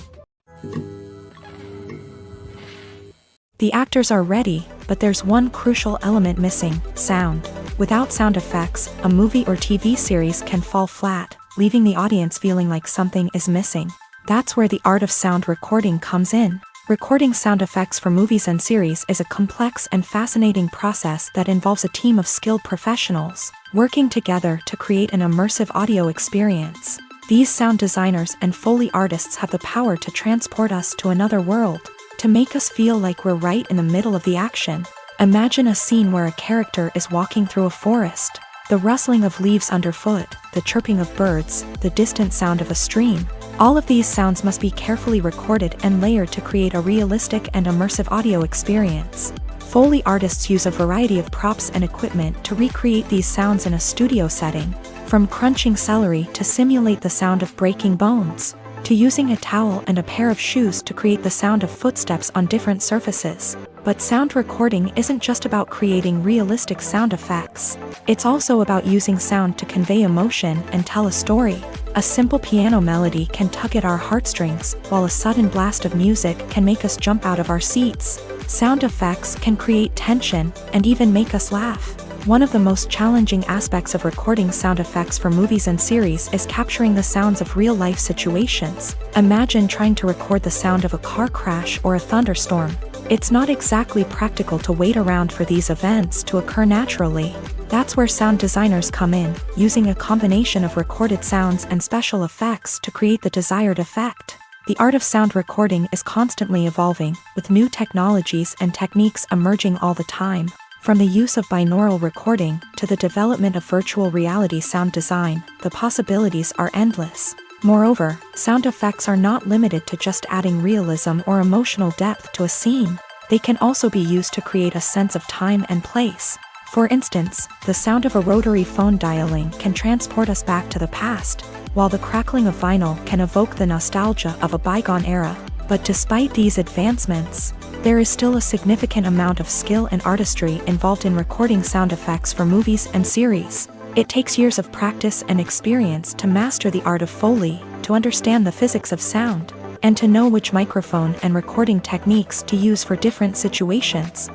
The actors are ready, but there's one crucial element missing: sound. Without sound effects, a movie or TV series can fall flat, leaving the audience feeling like something is missing. That's where the art of sound recording comes in. Recording sound effects for movies and series is a complex and fascinating process that involves a team of skilled professionals working together to create an immersive audio experience. These sound designers and Foley artists have the power to transport us to another world, to make us feel like we're right in the middle of the action. Imagine a scene where a character is walking through a forest. The rustling of leaves underfoot, the chirping of birds, the distant sound of a stream. All of these sounds must be carefully recorded and layered to create a realistic and immersive audio experience. Foley artists use a variety of props and equipment to recreate these sounds in a studio setting, from crunching celery to simulate the sound of breaking bones, to using a towel and a pair of shoes to create the sound of footsteps on different surfaces. But sound recording isn't just about creating realistic sound effects. It's also about using sound to convey emotion and tell a story. A simple piano melody can tug at our heartstrings, while a sudden blast of music can make us jump out of our seats. Sound effects can create tension and even make us laugh. One of the most challenging aspects of recording sound effects for movies and series is capturing the sounds of real-life situations. Imagine trying to record the sound of a car crash or a thunderstorm. It's not exactly practical to wait around for these events to occur naturally. That's where sound designers come in, using a combination of recorded sounds and special effects to create the desired effect. The art of sound recording is constantly evolving, with new technologies and techniques emerging all the time. From the use of binaural recording to the development of virtual reality sound design, the possibilities are endless. Moreover, sound effects are not limited to just adding realism or emotional depth to a scene. They can also be used to create a sense of time and place. For instance, the sound of a rotary phone dialing can transport us back to the past, while the crackling of vinyl can evoke the nostalgia of a bygone era. But despite these advancements, there is still a significant amount of skill and artistry involved in recording sound effects for movies and series. It takes years of practice and experience to master the art of Foley, to understand the physics of sound, and to know which microphone and recording techniques to use for different situations.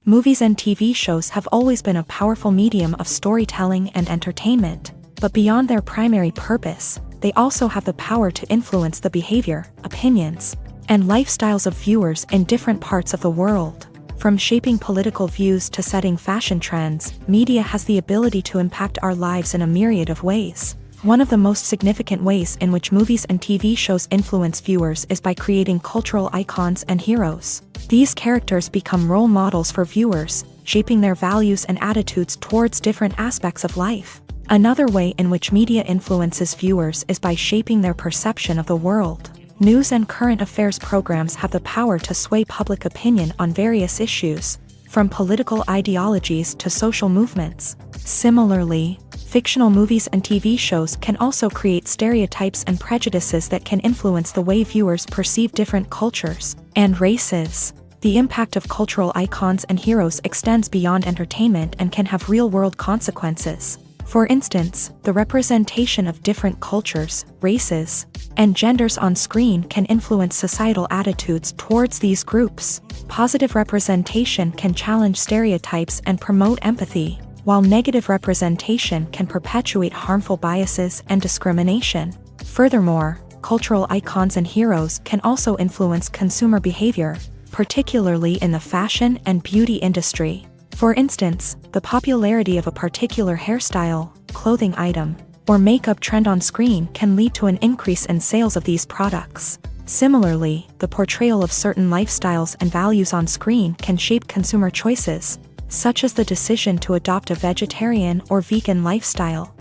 Movies and TV shows have always been a powerful medium of storytelling and entertainment, but beyond their primary purpose, they also have the power to influence the behavior, opinions, and lifestyles of viewers in different parts of the world. From shaping political views to setting fashion trends, media has the ability to impact our lives in a myriad of ways. One of the most significant ways in which movies and TV shows influence viewers is by creating cultural icons and heroes. These characters become role models for viewers, shaping their values and attitudes towards different aspects of life. Another way in which media influences viewers is by shaping their perception of the world. News and current affairs programs have the power to sway public opinion on various issues, from political ideologies to social movements. Similarly, fictional movies and TV shows can also create stereotypes and prejudices that can influence the way viewers perceive different cultures and races. The impact of cultural icons and heroes extends beyond entertainment and can have real-world consequences. For instance, the representation of different cultures, races, and genders on screen can influence societal attitudes towards these groups. Positive representation can challenge stereotypes and promote empathy, while negative representation can perpetuate harmful biases and discrimination. Furthermore, cultural icons and heroes can also influence consumer behavior, particularly in the fashion and beauty industry. For instance, the popularity of a particular hairstyle, clothing item, or makeup trend on screen can lead to an increase in sales of these products. Similarly, the portrayal of certain lifestyles and values on screen can shape consumer choices, such as the decision to adopt a vegetarian or vegan lifestyle.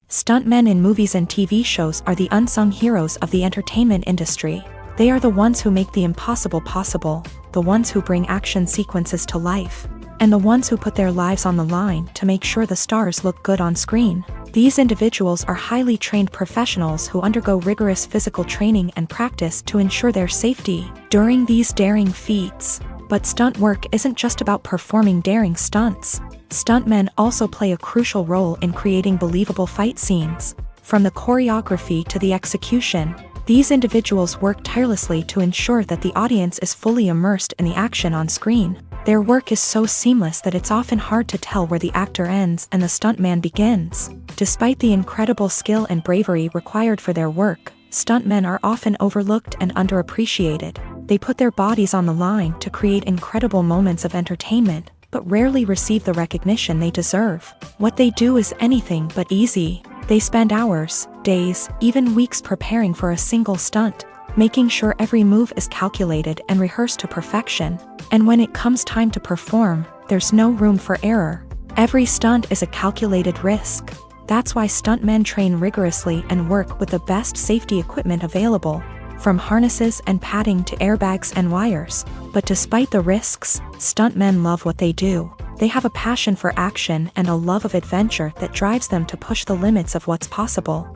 Stuntmen in movies and TV shows are the unsung heroes of the entertainment industry. They are the ones who make the impossible possible, the ones who bring action sequences to life, and the ones who put their lives on the line to make sure the stars look good on screen. These individuals are highly trained professionals who undergo rigorous physical training and practice to ensure their safety during these daring feats. But stunt work isn't just about performing daring stunts. Stuntmen also play a crucial role in creating believable fight scenes. From the choreography to the execution, these individuals work tirelessly to ensure that the audience is fully immersed in the action on screen. Their work is so seamless that it's often hard to tell where the actor ends and the stuntman begins. Despite the incredible skill and bravery required for their work, stuntmen are often overlooked and underappreciated. They put their bodies on the line to create incredible moments of entertainment, but rarely receive the recognition they deserve. What they do is anything but easy. They spend hours, days, even weeks preparing for a single stunt, making sure every move is calculated and rehearsed to perfection. And when it comes time to perform, there's no room for error. Every stunt is a calculated risk. That's why stuntmen train rigorously and work with the best safety equipment available, from harnesses and padding to airbags and wires. But despite the risks, stuntmen love what they do. They have a passion for action and a love of adventure that drives them to push the limits of what's possible.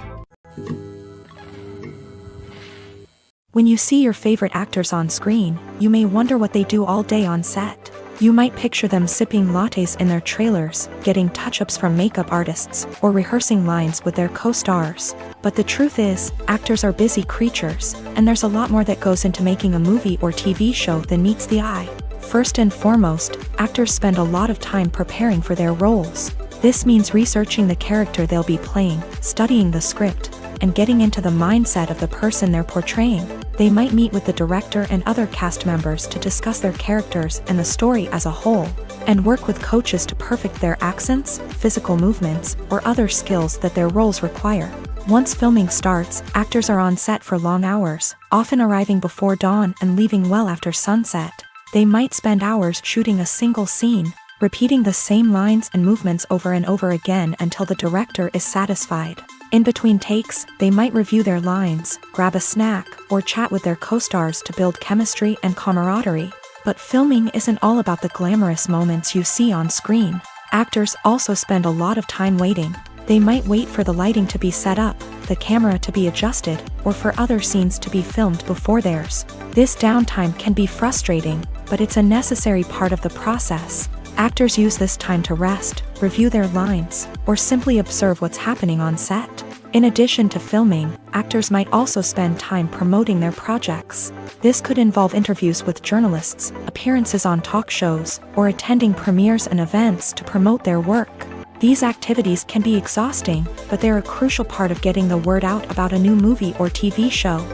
When you see your favorite actors on screen, you may wonder what they do all day on set. You might picture them sipping lattes in their trailers, getting touch-ups from makeup artists, or rehearsing lines with their co-stars. But the truth is, actors are busy creatures, and there's a lot more that goes into making a movie or TV show than meets the eye. First and foremost, actors spend a lot of time preparing for their roles. This means researching the character they'll be playing, studying the script, and getting into the mindset of the person they're portraying. They might meet with the director and other cast members to discuss their characters and the story as a whole, and work with coaches to perfect their accents, physical movements, or other skills that their roles require. Once filming starts, actors are on set for long hours, often arriving before dawn and leaving well after sunset. They might spend hours shooting a single scene, repeating the same lines and movements over and over again until the director is satisfied. In between takes, they might review their lines, grab a snack, or chat with their co-stars to build chemistry and camaraderie. But filming isn't all about the glamorous moments you see on screen. Actors also spend a lot of time waiting. They might wait for the lighting to be set up, the camera to be adjusted, or for other scenes to be filmed before theirs. This downtime can be frustrating, but it's a necessary part of the process. Actors use this time to rest, review their lines, or simply observe what's happening on set. In addition to filming, actors might also spend time promoting their projects. This could involve interviews with journalists, appearances on talk shows, or attending premieres and events to promote their work. These activities can be exhausting, but they're a crucial part of getting the word out about a new movie or TV show.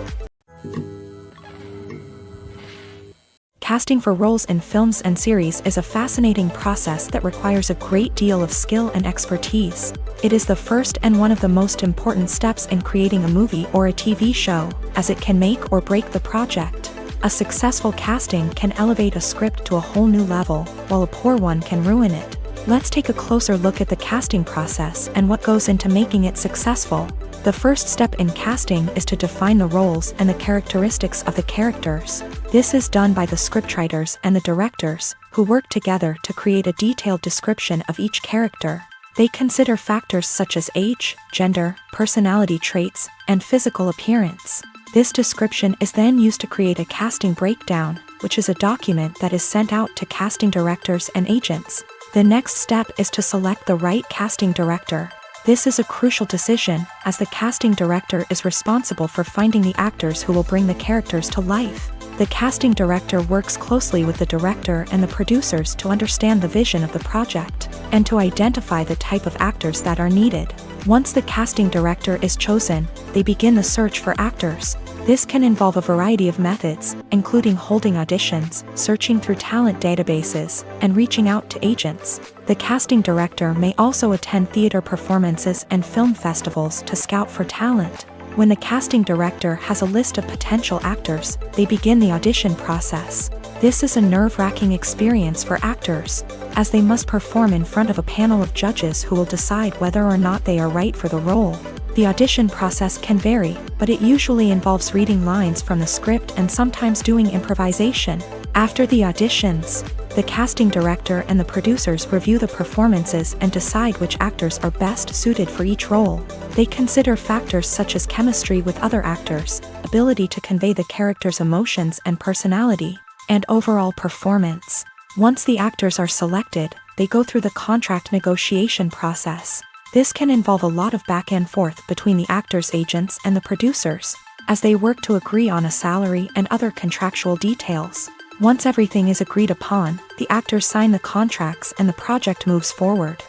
Casting for roles in films and series is a fascinating process that requires a great deal of skill and expertise. It is the first and one of the most important steps in creating a movie or a TV show, as it can make or break the project. A successful casting can elevate a script to a whole new level, while a poor one can ruin it. Let's take a closer look at the casting process and what goes into making it successful. The first step in casting is to define the roles and the characteristics of the characters. This is done by the scriptwriters and the directors, who work together to create a detailed description of each character. They consider factors such as age, gender, personality traits, and physical appearance. This description is then used to create a casting breakdown, which is a document that is sent out to casting directors and agents. The next step is to select the right casting director. This is a crucial decision, as the casting director is responsible for finding the actors who will bring the characters to life. The casting director works closely with the director and the producers to understand the vision of the project, and to identify the type of actors that are needed. Once the casting director is chosen, they begin the search for actors. This can involve a variety of methods, including holding auditions, searching through talent databases, and reaching out to agents. The casting director may also attend theater performances and film festivals to scout for talent. When the casting director has a list of potential actors, they begin the audition process. This is a nerve-wracking experience for actors, as they must perform in front of a panel of judges who will decide whether or not they are right for the role. The audition process can vary, but it usually involves reading lines from the script and sometimes doing improvisation. After the auditions, the casting director and the producers review the performances and decide which actors are best suited for each role. They consider factors such as chemistry with other actors, ability to convey the character's emotions and personality, and overall performance. Once the actors are selected, they go through the contract negotiation process. This can involve a lot of back and forth between the actors' agents and the producers, as they work to agree on a salary and other contractual details. Once everything is agreed upon, the actors sign the contracts and the project moves forward.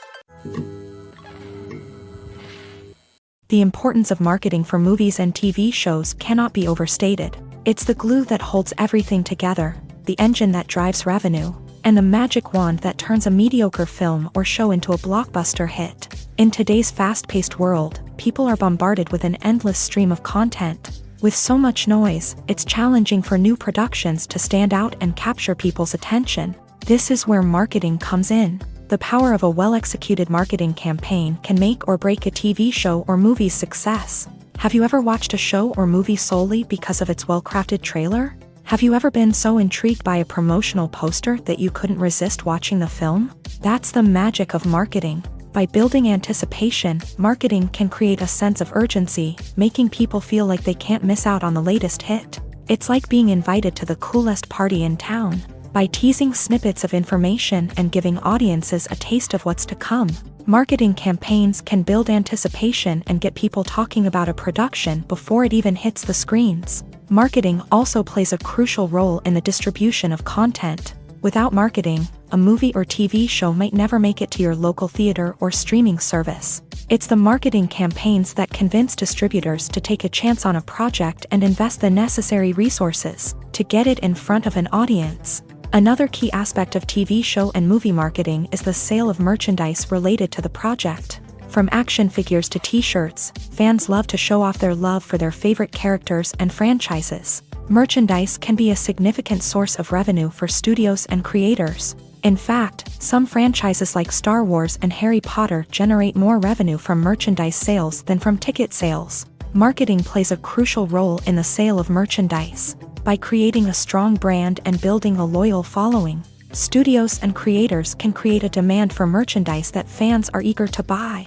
The importance of marketing for movies and TV shows cannot be overstated. It's the glue that holds everything together, the engine that drives revenue, and the magic wand that turns a mediocre film or show into a blockbuster hit. In today's fast-paced world, people are bombarded with an endless stream of content. With so much noise, it's challenging for new productions to stand out and capture people's attention. This is where marketing comes in. The power of a well-executed marketing campaign can make or break a TV show or movie's success. Have you ever watched a show or movie solely because of its well-crafted trailer? Have you ever been so intrigued by a promotional poster that you couldn't resist watching the film? That's the magic of marketing. By building anticipation, marketing can create a sense of urgency, making people feel like they can't miss out on the latest hit. It's like being invited to the coolest party in town. By teasing snippets of information and giving audiences a taste of what's to come, marketing campaigns can build anticipation and get people talking about a production before it even hits the screens. Marketing also plays a crucial role in the distribution of content. Without marketing, a movie or TV show might never make it to your local theater or streaming service. It's the marketing campaigns that convince distributors to take a chance on a project and invest the necessary resources to get it in front of an audience. Another key aspect of TV show and movie marketing is the sale of merchandise related to the project. From action figures to t-shirts, fans love to show off their love for their favorite characters and franchises. Merchandise can be a significant source of revenue for studios and creators. In fact, some franchises like Star Wars and Harry Potter generate more revenue from merchandise sales than from ticket sales. Marketing plays a crucial role in the sale of merchandise. By creating a strong brand and building a loyal following, studios and creators can create a demand for merchandise that fans are eager to buy.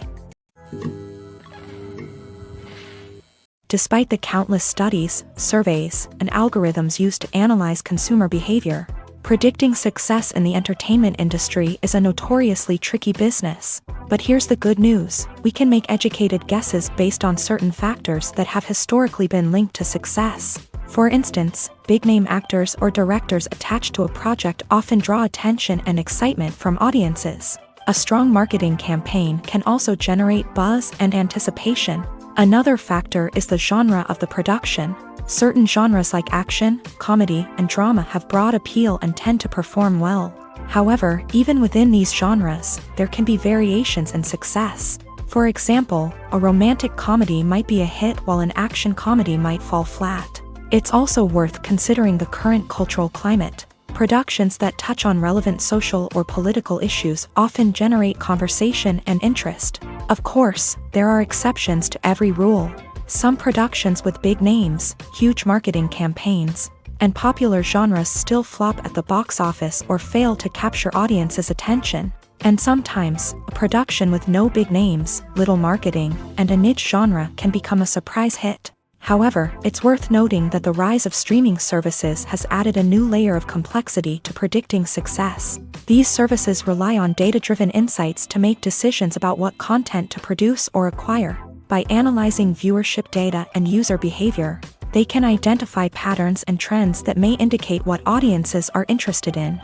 Despite the countless studies, surveys, and algorithms used to analyze consumer behavior, predicting success in the entertainment industry is a notoriously tricky business. But here's the good news: we can make educated guesses based on certain factors that have historically been linked to success. For instance, big-name actors or directors attached to a project often draw attention and excitement from audiences. A strong marketing campaign can also generate buzz and anticipation. Another factor is the genre of the production. Certain genres like action, comedy, and drama have broad appeal and tend to perform well. However, even within these genres, there can be variations in success. For example, a romantic comedy might be a hit while an action comedy might fall flat. It's also worth considering the current cultural climate. Productions that touch on relevant social or political issues often generate conversation and interest. Of course, there are exceptions to every rule. Some productions with big names, huge marketing campaigns, and popular genres still flop at the box office or fail to capture audiences' attention. And sometimes, a production with no big names, little marketing, and a niche genre can become a surprise hit. However, it's worth noting that the rise of streaming services has added a new layer of complexity to predicting success. These services rely on data-driven insights to make decisions about what content to produce or acquire. By analyzing viewership data and user behavior, they can identify patterns and trends that may indicate what audiences are interested in.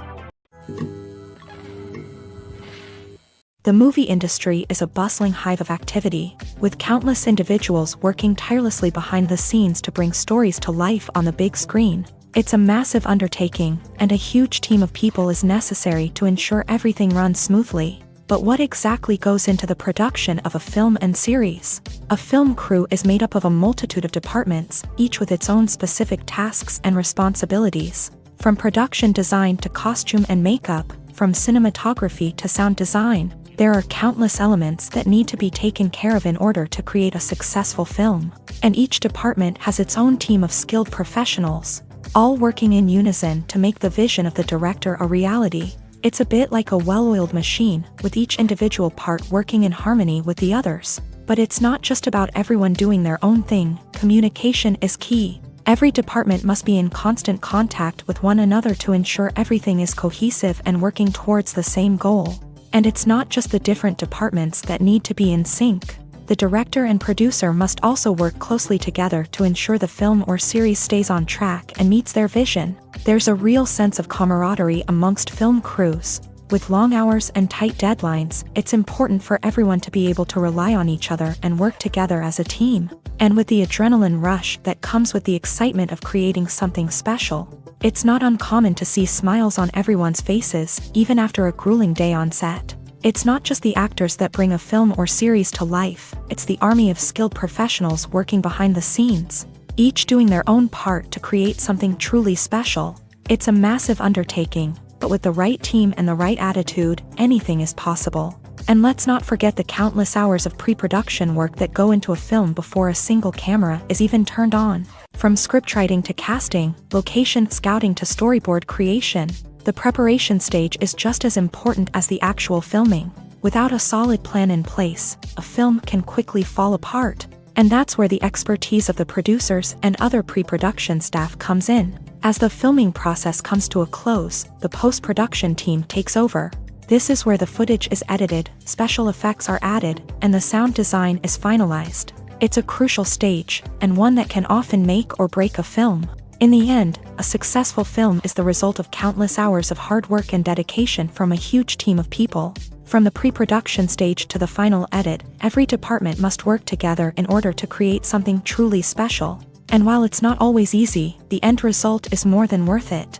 The movie industry is a bustling hive of activity, with countless individuals working tirelessly behind the scenes to bring stories to life on the big screen. It's a massive undertaking, and a huge team of people is necessary to ensure everything runs smoothly. But what exactly goes into the production of a film and series? A film crew is made up of a multitude of departments, each with its own specific tasks and responsibilities. From production design to costume and makeup, from cinematography to sound design, there are countless elements that need to be taken care of in order to create a successful film. And each department has its own team of skilled professionals, all working in unison to make the vision of the director a reality. It's a bit like a well-oiled machine, with each individual part working in harmony with the others. But it's not just about everyone doing their own thing. Communication is key. Every department must be in constant contact with one another to ensure everything is cohesive and working towards the same goal. And it's not just the different departments that need to be in sync. The director and producer must also work closely together to ensure the film or series stays on track and meets their vision. There's a real sense of camaraderie amongst film crews. With long hours and tight deadlines, it's important for everyone to be able to rely on each other and work together as a team. And with the adrenaline rush that comes with the excitement of creating something special, it's not uncommon to see smiles on everyone's faces, even after a grueling day on set. It's not just the actors that bring a film or series to life, it's the army of skilled professionals working behind the scenes, each doing their own part to create something truly special. It's a massive undertaking, but with the right team and the right attitude, anything is possible. And let's not forget the countless hours of pre-production work that go into a film before a single camera is even turned on. From scriptwriting to casting, location scouting to storyboard creation, the preparation stage is just as important as the actual filming. Without a solid plan in place, a film can quickly fall apart. And that's where the expertise of the producers and other pre-production staff comes in. As the filming process comes to a close, the post-production team takes over. This is where the footage is edited, special effects are added, and the sound design is finalized. It's a crucial stage, and one that can often make or break a film. In the end, a successful film is the result of countless hours of hard work and dedication from a huge team of people. From the pre-production stage to the final edit, every department must work together in order to create something truly special. And while it's not always easy, the end result is more than worth it.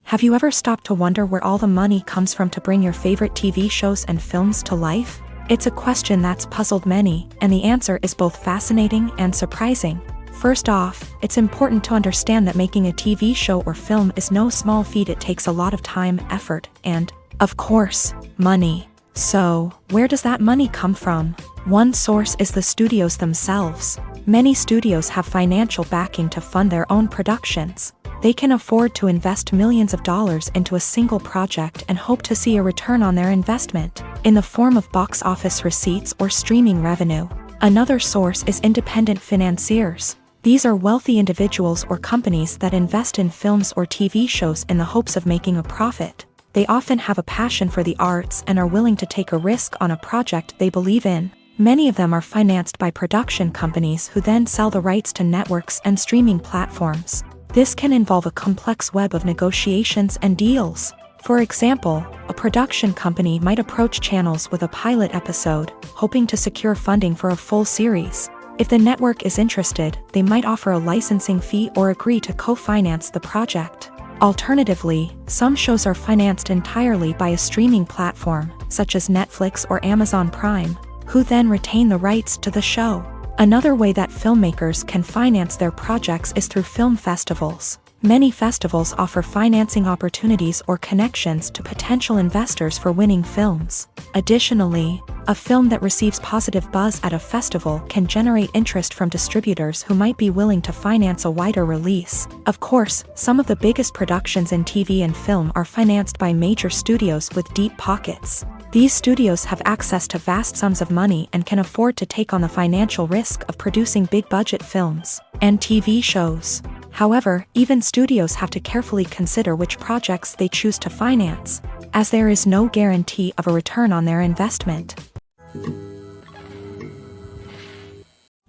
Have you ever stopped to wonder where all the money comes from to bring your favorite TV shows and films to life? It's a question that's puzzled many, and the answer is both fascinating and surprising. First off, it's important to understand that making a TV show or film is no small feat. It takes a lot of time, effort, and, of course, money. So, where does that money come from? One source is the studios themselves. Many studios have financial backing to fund their own productions. They can afford to invest millions of dollars into a single project and hope to see a return on their investment, in the form of box office receipts or streaming revenue. Another source is independent financiers. These are wealthy individuals or companies that invest in films or TV shows in the hopes of making a profit. They often have a passion for the arts and are willing to take a risk on a project they believe in. Many of them are financed by production companies who then sell the rights to networks and streaming platforms. This can involve a complex web of negotiations and deals. For example, a production company might approach channels with a pilot episode, hoping to secure funding for a full series. If the network is interested, they might offer a licensing fee or agree to co-finance the project. Alternatively, some shows are financed entirely by a streaming platform, such as Netflix or Amazon Prime, who then retain the rights to the show. Another way that filmmakers can finance their projects is through film festivals. Many festivals offer financing opportunities or connections to potential investors for winning films. Additionally, a film that receives positive buzz at a festival can generate interest from distributors who might be willing to finance a wider release. Of course, some of the biggest productions in TV and film are financed by major studios with deep pockets. These studios have access to vast sums of money and can afford to take on the financial risk of producing big-budget films and TV shows. However, even studios have to carefully consider which projects they choose to finance, as there is no guarantee of a return on their investment.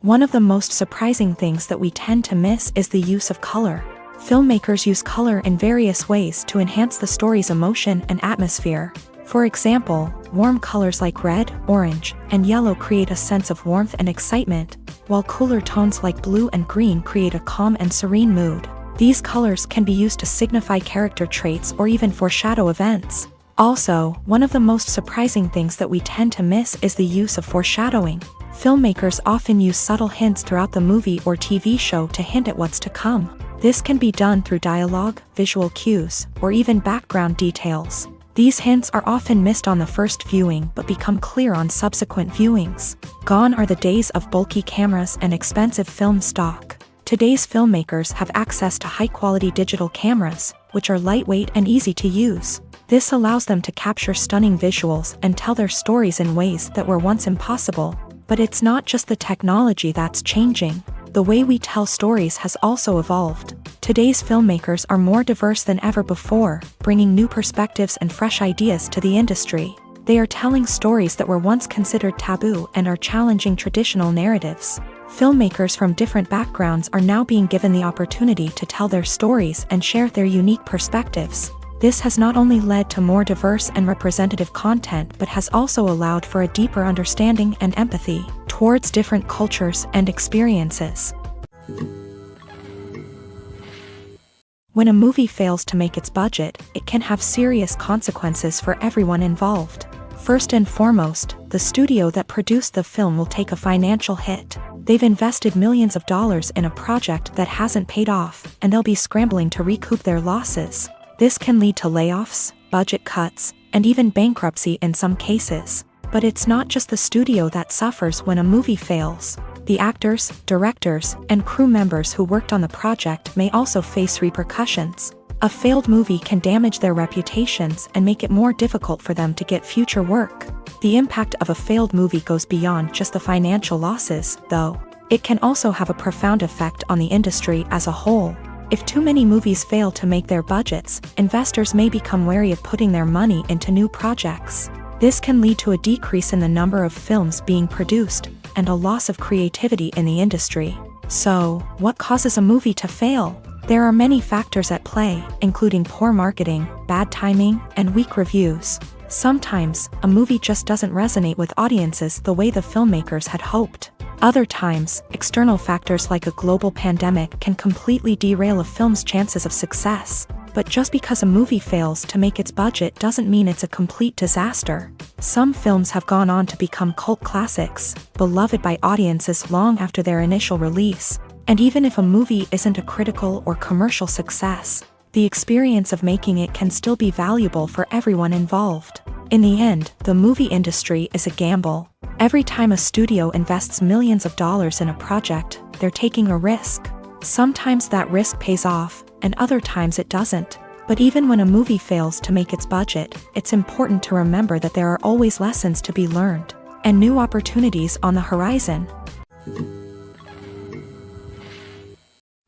One of the most surprising things that we tend to miss is the use of color. Filmmakers use color in various ways to enhance the story's emotion and atmosphere. For example, warm colors like red, orange, and yellow create a sense of warmth and excitement, while cooler tones like blue and green create a calm and serene mood. These colors can be used to signify character traits or even foreshadow events. Also, one of the most surprising things that we tend to miss is the use of foreshadowing. Filmmakers often use subtle hints throughout the movie or TV show to hint at what's to come. This can be done through dialogue, visual cues, or even background details. These hints are often missed on the first viewing but become clear on subsequent viewings. Gone are the days of bulky cameras and expensive film stock. Today's filmmakers have access to high-quality digital cameras, which are lightweight and easy to use. This allows them to capture stunning visuals and tell their stories in ways that were once impossible. But it's not just the technology that's changing. The way we tell stories has also evolved. Today's filmmakers are more diverse than ever before, bringing new perspectives and fresh ideas to the industry. They are telling stories that were once considered taboo and are challenging traditional narratives. Filmmakers from different backgrounds are now being given the opportunity to tell their stories and share their unique perspectives. This has not only led to more diverse and representative content but has also allowed for a deeper understanding and empathy towards different cultures and experiences. When a movie fails to make its budget, it can have serious consequences for everyone involved. First and foremost, the studio that produced the film will take a financial hit. They've invested millions of dollars in a project that hasn't paid off, and they'll be scrambling to recoup their losses. This can lead to layoffs, budget cuts, and even bankruptcy in some cases. But it's not just the studio that suffers when a movie fails. The actors, directors, and crew members who worked on the project may also face repercussions. A failed movie can damage their reputations and make it more difficult for them to get future work. The impact of a failed movie goes beyond just the financial losses, though. It can also have a profound effect on the industry as a whole. If too many movies fail to make their budgets, investors may become wary of putting their money into new projects. This can lead to a decrease in the number of films being produced, and a loss of creativity in the industry. So, what causes a movie to fail? There are many factors at play, including poor marketing, bad timing, and weak reviews. Sometimes, a movie just doesn't resonate with audiences the way the filmmakers had hoped. Other times, external factors like a global pandemic can completely derail a film's chances of success. But just because a movie fails to make its budget doesn't mean it's a complete disaster. Some films have gone on to become cult classics, beloved by audiences long after their initial release. And even if a movie isn't a critical or commercial success, the experience of making it can still be valuable for everyone involved. In the end, the movie industry is a gamble. Every time a studio invests millions of dollars in a project, they're taking a risk. Sometimes that risk pays off, and other times it doesn't. But even when a movie fails to make its budget, it's important to remember that there are always lessons to be learned, and new opportunities on the horizon.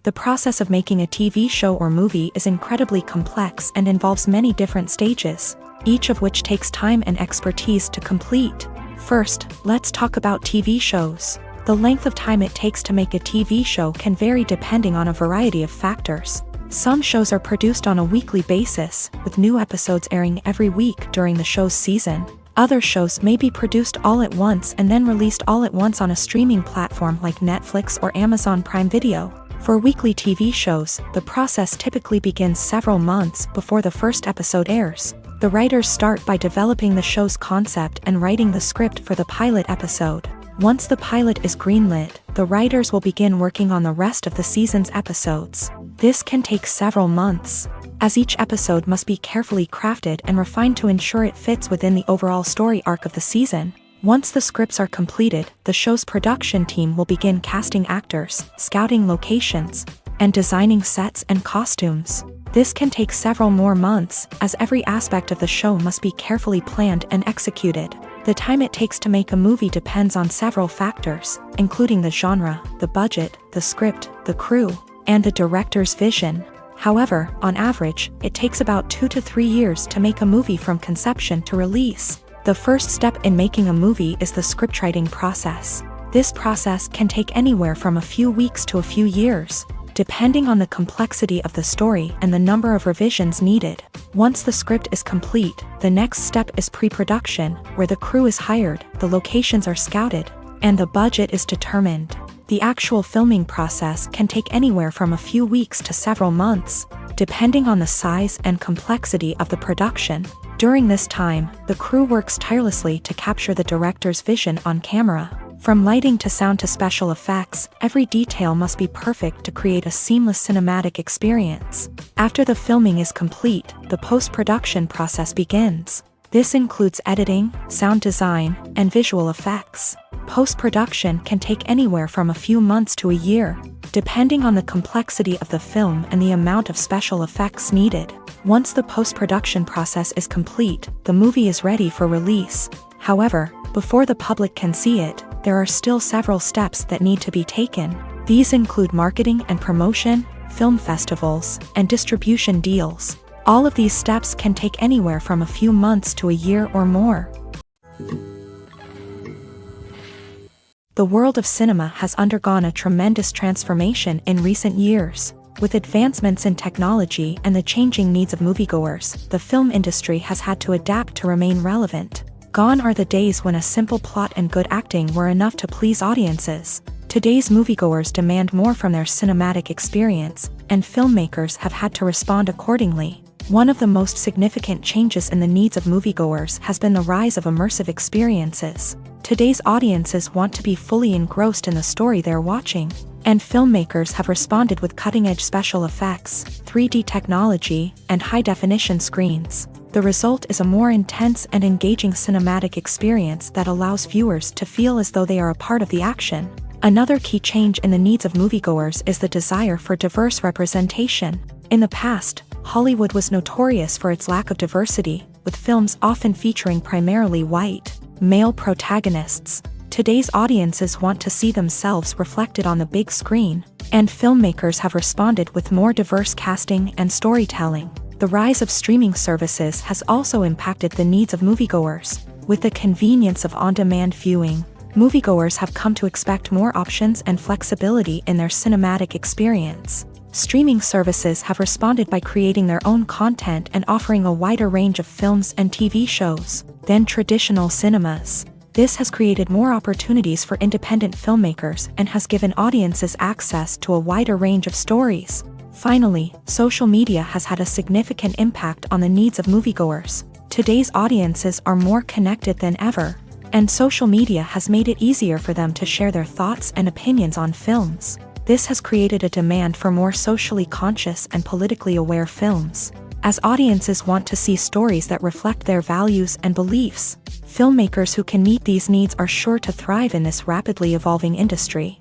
The process of making a TV show or movie is incredibly complex and involves many different stages, each of which takes time and expertise to complete. First, let's talk about TV shows. The length of time it takes to make a TV show can vary depending on a variety of factors. Some shows are produced on a weekly basis, with new episodes airing every week during the show's season. Other shows may be produced all at once and then released all at once on a streaming platform like Netflix or Amazon Prime Video. For weekly TV shows, the process typically begins several months before the first episode airs. The writers start by developing the show's concept and writing the script for the pilot episode. Once the pilot is greenlit, the writers will begin working on the rest of the season's episodes. This can take several months, as each episode must be carefully crafted and refined to ensure it fits within the overall story arc of the season. Once the scripts are completed, the show's production team will begin casting actors, scouting locations, and designing sets and costumes. This can take several more months, as every aspect of the show must be carefully planned and executed. The time it takes to make a movie depends on several factors, including the genre, the budget, the script, the crew, and the director's vision. However, on average, it takes about 2 to 3 years to make a movie from conception to release. The first step in making a movie is the scriptwriting process. This process can take anywhere from a few weeks to a few years, depending on the complexity of the story and the number of revisions needed. Once the script is complete, the next step is pre-production, where the crew is hired, the locations are scouted, and the budget is determined. The actual filming process can take anywhere from a few weeks to several months, depending on the size and complexity of the production. During this time, the crew works tirelessly to capture the director's vision on camera. From lighting to sound to special effects, every detail must be perfect to create a seamless cinematic experience. After the filming is complete, the post-production process begins. This includes editing, sound design, and visual effects. Post-production can take anywhere from a few months to a year, depending on the complexity of the film and the amount of special effects needed. Once the post-production process is complete, the movie is ready for release. However, before the public can see it, there are still several steps that need to be taken. These include marketing and promotion, film festivals, and distribution deals. All of these steps can take anywhere from a few months to a year or more. The world of cinema has undergone a tremendous transformation in recent years. With advancements in technology and the changing needs of moviegoers, the film industry has had to adapt to remain relevant. Gone are the days when a simple plot and good acting were enough to please audiences. Today's moviegoers demand more from their cinematic experience, and filmmakers have had to respond accordingly. One of the most significant changes in the needs of moviegoers has been the rise of immersive experiences. Today's audiences want to be fully engrossed in the story they're watching, and filmmakers have responded with cutting-edge special effects, 3D technology, and high-definition screens. The result is a more intense and engaging cinematic experience that allows viewers to feel as though they are a part of the action. Another key change in the needs of moviegoers is the desire for diverse representation. In the past, Hollywood was notorious for its lack of diversity, with films often featuring primarily white, male protagonists. Today's audiences want to see themselves reflected on the big screen, and filmmakers have responded with more diverse casting and storytelling. The rise of streaming services has also impacted the needs of moviegoers. With the convenience of on-demand viewing, moviegoers have come to expect more options and flexibility in their cinematic experience. Streaming services have responded by creating their own content and offering a wider range of films and TV shows than traditional cinemas. This has created more opportunities for independent filmmakers and has given audiences access to a wider range of stories. Finally, social media has had a significant impact on the needs of moviegoers. Today's audiences are more connected than ever, and social media has made it easier for them to share their thoughts and opinions on films. This has created a demand for more socially conscious and politically aware films. As audiences want to see stories that reflect their values and beliefs, filmmakers who can meet these needs are sure to thrive in this rapidly evolving industry.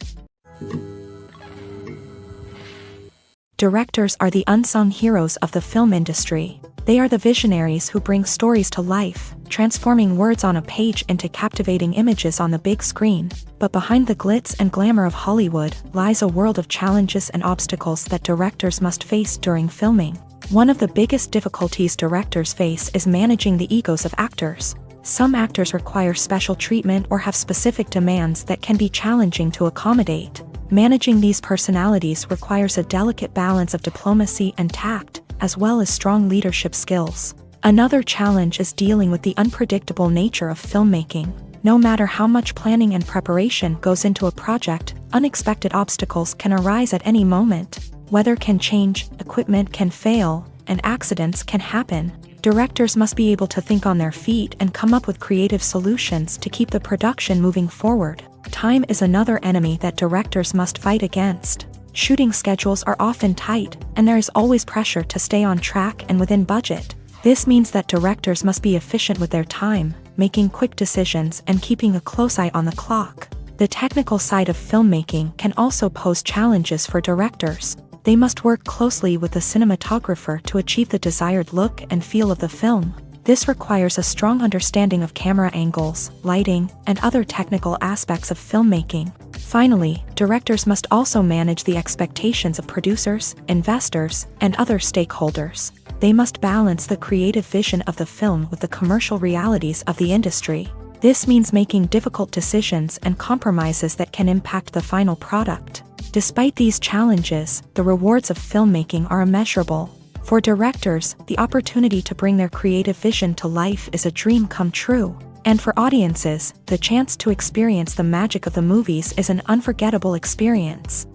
Directors are the unsung heroes of the film industry. They are the visionaries who bring stories to life, transforming words on a page into captivating images on the big screen. But behind the glitz and glamour of Hollywood lies a world of challenges and obstacles that directors must face during filming. One of the biggest difficulties directors face is managing the egos of actors. Some actors require special treatment or have specific demands that can be challenging to accommodate. Managing these personalities requires a delicate balance of diplomacy and tact, as well as strong leadership skills. Another challenge is dealing with the unpredictable nature of filmmaking. No matter how much planning and preparation goes into a project, unexpected obstacles can arise at any moment. Weather can change, equipment can fail, and accidents can happen. Directors must be able to think on their feet and come up with creative solutions to keep the production moving forward. Time is another enemy that directors must fight against. Shooting schedules are often tight, and there is always pressure to stay on track and within budget. This means that directors must be efficient with their time, making quick decisions and keeping a close eye on the clock. The technical side of filmmaking can also pose challenges for directors. They must work closely with the cinematographer to achieve the desired look and feel of the film. This requires a strong understanding of camera angles, lighting, and other technical aspects of filmmaking. Finally, directors must also manage the expectations of producers, investors, and other stakeholders. They must balance the creative vision of the film with the commercial realities of the industry. This means making difficult decisions and compromises that can impact the final product. Despite these challenges, the rewards of filmmaking are immeasurable. For directors, the opportunity to bring their creative vision to life is a dream come true. And for audiences, the chance to experience the magic of the movies is an unforgettable experience.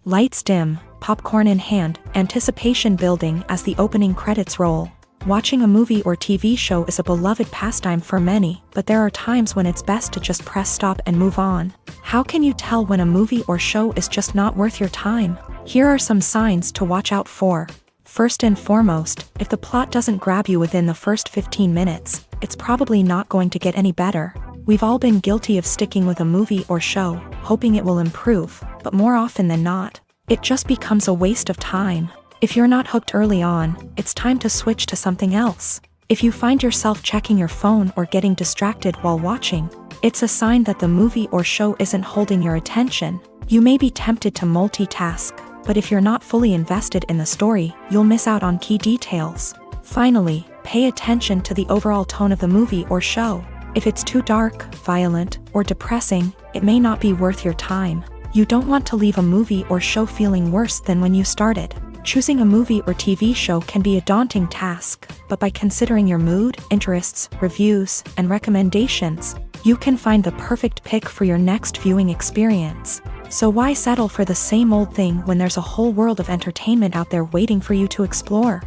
Lights dim, popcorn in hand, anticipation building as the opening credits roll. Watching a movie or TV show is a beloved pastime for many, but there are times when it's best to just press stop and move on. How can you tell when a movie or show is just not worth your time? Here are some signs to watch out for. First and foremost, if the plot doesn't grab you within the first 15 minutes, it's probably not going to get any better. We've all been guilty of sticking with a movie or show, hoping it will improve, but more often than not, it just becomes a waste of time. If you're not hooked early on, it's time to switch to something else. If you find yourself checking your phone or getting distracted while watching, it's a sign that the movie or show isn't holding your attention. You may be tempted to multitask, but if you're not fully invested in the story, you'll miss out on key details. Finally, pay attention to the overall tone of the movie or show. If it's too dark, violent, or depressing, it may not be worth your time. You don't want to leave a movie or show feeling worse than when you started. Choosing a movie or TV show can be a daunting task, but by considering your mood, interests, reviews, and recommendations, you can find the perfect pick for your next viewing experience. So why settle for the same old thing when there's a whole world of entertainment out there waiting for you to explore?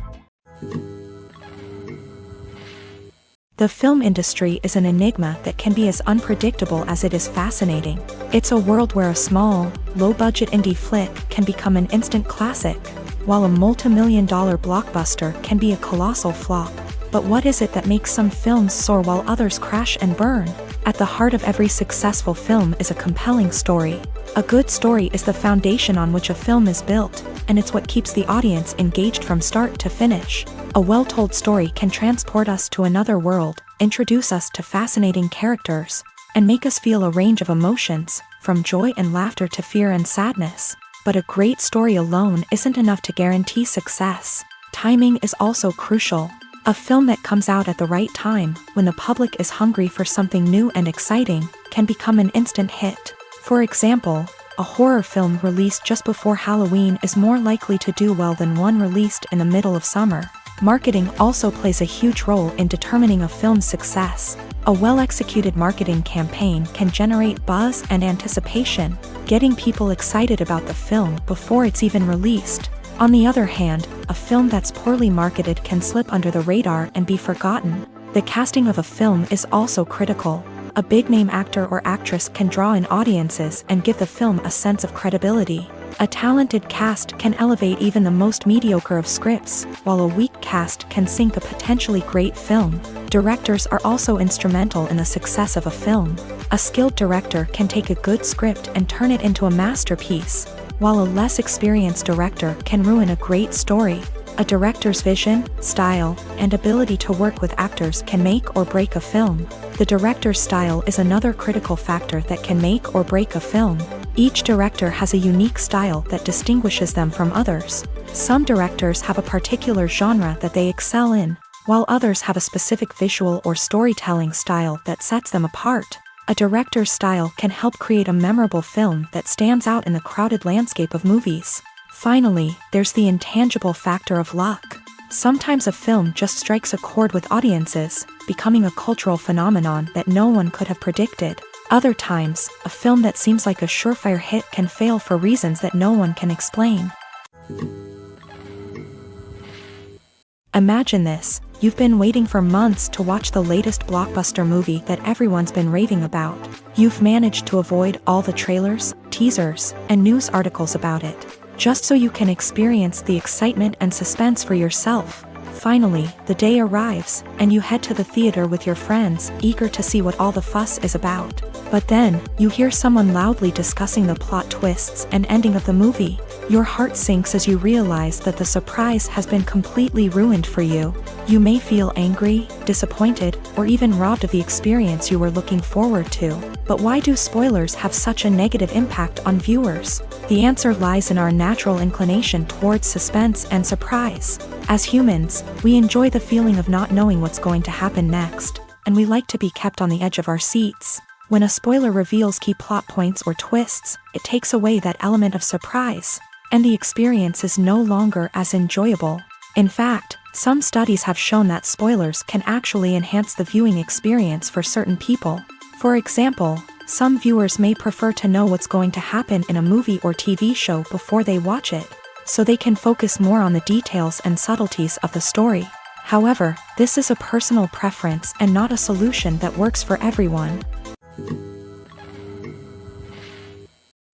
The film industry is an enigma that can be as unpredictable as it is fascinating. It's a world where a small, low-budget indie flick can become an instant classic, while a multi-million-dollar blockbuster can be a colossal flop. But what is it that makes some films soar while others crash and burn? At the heart of every successful film is a compelling story. A good story is the foundation on which a film is built, and it's what keeps the audience engaged from start to finish. A well-told story can transport us to another world, introduce us to fascinating characters, and make us feel a range of emotions, from joy and laughter to fear and sadness. But a great story alone isn't enough to guarantee success. Timing is also crucial. A film that comes out at the right time, when the public is hungry for something new and exciting, can become an instant hit. For example, a horror film released just before Halloween is more likely to do well than one released in the middle of summer. Marketing also plays a huge role in determining a film's success. A well-executed marketing campaign can generate buzz and anticipation, getting people excited about the film before it's even released. On the other hand, a film that's poorly marketed can slip under the radar and be forgotten. The casting of a film is also critical. A big-name actor or actress can draw in audiences and give the film a sense of credibility. A talented cast can elevate even the most mediocre of scripts, while a weak cast can sink a potentially great film. Directors are also instrumental in the success of a film. A skilled director can take a good script and turn it into a masterpiece, while a less experienced director can ruin a great story. A director's vision, style, and ability to work with actors can make or break a film. The director's style is another critical factor that can make or break a film. Each director has a unique style that distinguishes them from others. Some directors have a particular genre that they excel in, while others have a specific visual or storytelling style that sets them apart. A director's style can help create a memorable film that stands out in the crowded landscape of movies. Finally, there's the intangible factor of luck. Sometimes a film just strikes a chord with audiences, becoming a cultural phenomenon that no one could have predicted. Other times, a film that seems like a surefire hit can fail for reasons that no one can explain. Imagine this: you've been waiting for months to watch the latest blockbuster movie that everyone's been raving about. You've managed to avoid all the trailers, teasers, and news articles about it, just so you can experience the excitement and suspense for yourself. Finally, the day arrives, and you head to the theater with your friends, eager to see what all the fuss is about. But then, you hear someone loudly discussing the plot twists and ending of the movie. Your heart sinks as you realize that the surprise has been completely ruined for you. You may feel angry, disappointed, or even robbed of the experience you were looking forward to. But why do spoilers have such a negative impact on viewers? The answer lies in our natural inclination towards suspense and surprise. As humans, we enjoy the feeling of not knowing what's going to happen next, and we like to be kept on the edge of our seats. When a spoiler reveals key plot points or twists, it takes away that element of surprise, and the experience is no longer as enjoyable. In fact, some studies have shown that spoilers can actually enhance the viewing experience for certain people. For example, some viewers may prefer to know what's going to happen in a movie or TV show before they watch it, so they can focus more on the details and subtleties of the story. However, this is a personal preference and not a solution that works for everyone.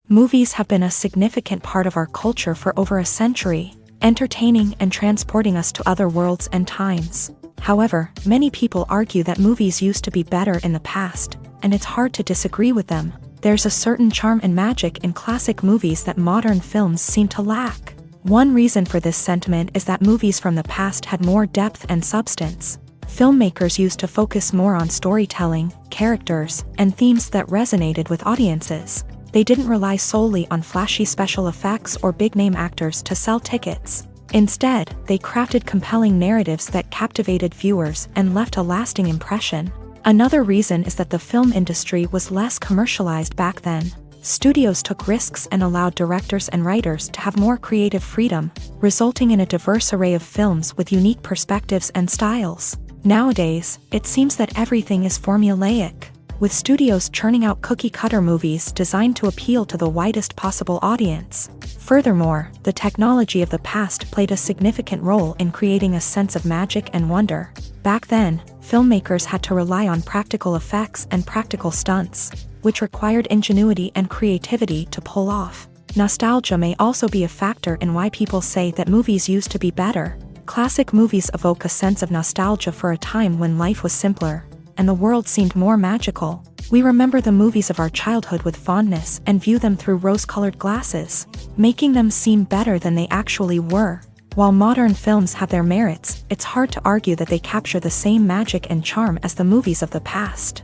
Movies have been a significant part of our culture for over a century, entertaining and transporting us to other worlds and times. However, many people argue that movies used to be better in the past, and it's hard to disagree with them. There's a certain charm and magic in classic movies that modern films seem to lack. One reason for this sentiment is that movies from the past had more depth and substance. Filmmakers used to focus more on storytelling, characters, and themes that resonated with audiences. They didn't rely solely on flashy special effects or big-name actors to sell tickets. Instead, they crafted compelling narratives that captivated viewers and left a lasting impression. Another reason is that the film industry was less commercialized back then. Studios took risks and allowed directors and writers to have more creative freedom, resulting in a diverse array of films with unique perspectives and styles. Nowadays, it seems that everything is formulaic, with studios churning out cookie-cutter movies designed to appeal to the widest possible audience. Furthermore, the technology of the past played a significant role in creating a sense of magic and wonder. Back then, filmmakers had to rely on practical effects and practical stunts, which required ingenuity and creativity to pull off. Nostalgia may also be a factor in why people say that movies used to be better. Classic movies evoke a sense of nostalgia for a time when life was simpler, and the world seemed more magical. We remember the movies of our childhood with fondness and view them through rose-colored glasses, making them seem better than they actually were. While modern films have their merits, it's hard to argue that they capture the same magic and charm as the movies of the past.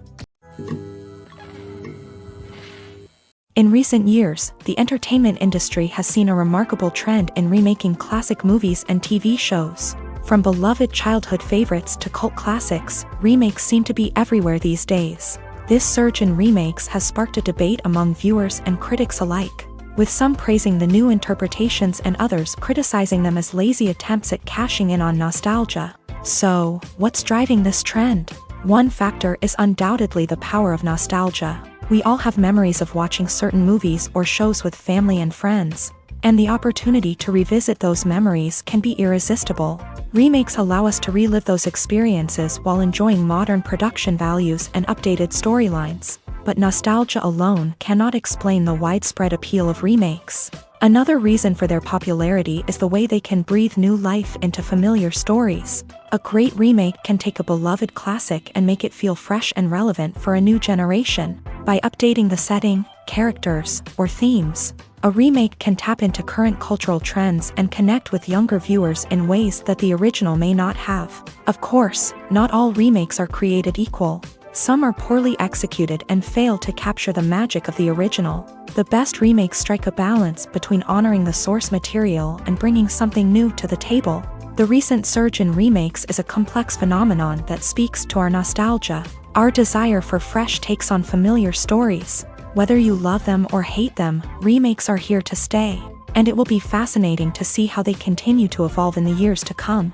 In recent years, the entertainment industry has seen a remarkable trend in remaking classic movies and TV shows. From beloved childhood favorites to cult classics, remakes seem to be everywhere these days. This surge in remakes has sparked a debate among viewers and critics alike, with some praising the new interpretations and others criticizing them as lazy attempts at cashing in on nostalgia. So, what's driving this trend? One factor is undoubtedly the power of nostalgia. We all have memories of watching certain movies or shows with family and friends, and the opportunity to revisit those memories can be irresistible. Remakes allow us to relive those experiences while enjoying modern production values and updated storylines. But nostalgia alone cannot explain the widespread appeal of remakes. Another reason for their popularity is the way they can breathe new life into familiar stories. A great remake can take a beloved classic and make it feel fresh and relevant for a new generation. By updating the setting, characters, or themes, a remake can tap into current cultural trends and connect with younger viewers in ways that the original may not have. Of course, not all remakes are created equal. Some are poorly executed and fail to capture the magic of the original. The best remakes strike a balance between honoring the source material and bringing something new to the table. The recent surge in remakes is a complex phenomenon that speaks to our nostalgia. Our desire for fresh takes on familiar stories. Whether you love them or hate them, remakes are here to stay, and it will be fascinating to see how they continue to evolve in the years to come.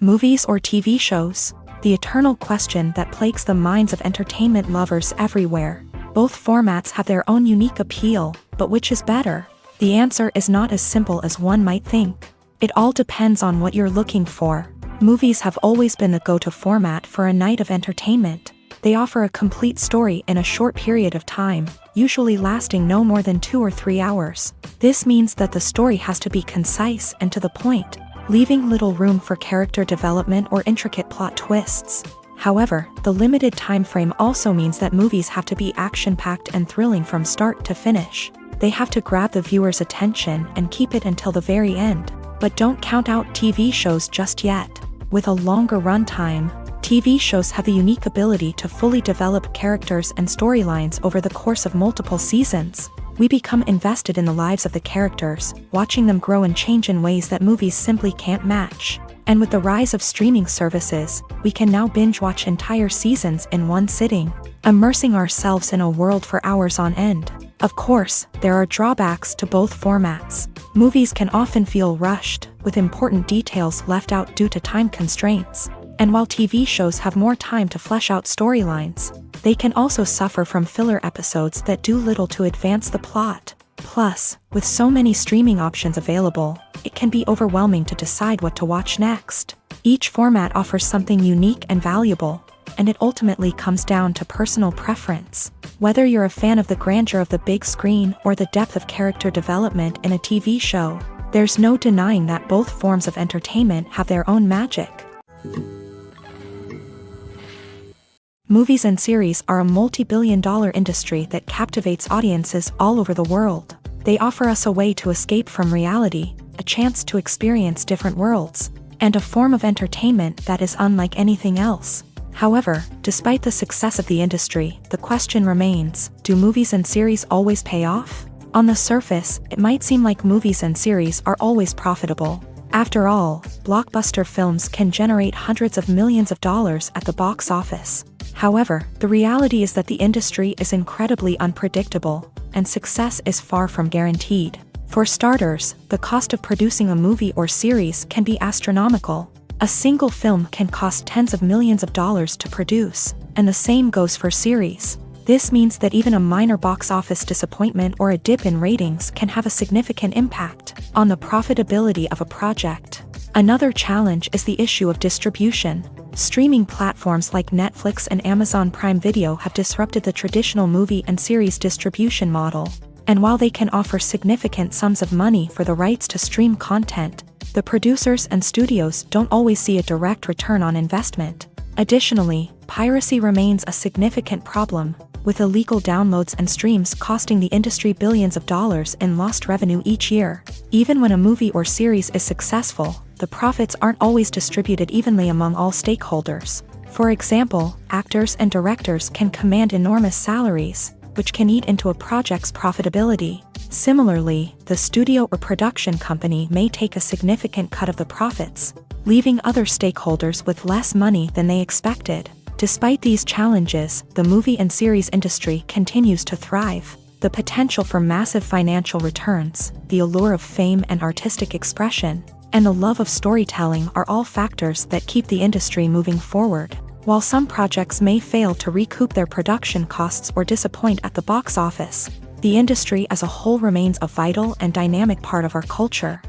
Movies or TV shows? The eternal question that plagues the minds of entertainment lovers everywhere. Both formats have their own unique appeal, but which is better? The answer is not as simple as one might think. It all depends on what you're looking for. Movies have always been the go-to format for a night of entertainment. They offer a complete story in a short period of time, usually lasting no more than 2 or 3 hours. This means that the story has to be concise and to the point, leaving little room for character development or intricate plot twists. However, the limited time frame also means that movies have to be action-packed and thrilling from start to finish. They have to grab the viewer's attention and keep it until the very end. But don't count out TV shows just yet. With a longer runtime, TV shows have the unique ability to fully develop characters and storylines over the course of multiple seasons. We become invested in the lives of the characters, watching them grow and change in ways that movies simply can't match. And with the rise of streaming services, we can now binge-watch entire seasons in one sitting, immersing ourselves in a world for hours on end. Of course, there are drawbacks to both formats. Movies can often feel rushed, with important details left out due to time constraints. And while TV shows have more time to flesh out storylines, they can also suffer from filler episodes that do little to advance the plot. Plus, with so many streaming options available, it can be overwhelming to decide what to watch next. Each format offers something unique and valuable, and it ultimately comes down to personal preference. Whether you're a fan of the grandeur of the big screen or the depth of character development in a TV show, there's no denying that both forms of entertainment have their own magic. Movies and series are a multi-billion-dollar industry that captivates audiences all over the world. They offer us a way to escape from reality, a chance to experience different worlds, and a form of entertainment that is unlike anything else. However, despite the success of the industry, the question remains, do movies and series always pay off? On the surface, it might seem like movies and series are always profitable. After all, blockbuster films can generate hundreds of millions of dollars at the box office. However, the reality is that the industry is incredibly unpredictable, and success is far from guaranteed. For starters, the cost of producing a movie or series can be astronomical. A single film can cost tens of millions of dollars to produce, and the same goes for series. This means that even a minor box office disappointment or a dip in ratings can have a significant impact on the profitability of a project. Another challenge is the issue of distribution. Streaming platforms like Netflix and Amazon Prime Video have disrupted the traditional movie and series distribution model. And while they can offer significant sums of money for the rights to stream content, the producers and studios don't always see a direct return on investment. Additionally, piracy remains a significant problem, with illegal downloads and streams costing the industry billions of dollars in lost revenue each year. Even when a movie or series is successful, the profits aren't always distributed evenly among all stakeholders. For example, actors and directors can command enormous salaries, which can eat into a project's profitability. Similarly, the studio or production company may take a significant cut of the profits, leaving other stakeholders with less money than they expected. Despite these challenges, the movie and series industry continues to thrive. The potential for massive financial returns, the allure of fame and artistic expression, and the love of storytelling are all factors that keep the industry moving forward. While some projects may fail to recoup their production costs or disappoint at the box office, the industry as a whole remains a vital and dynamic part of our culture.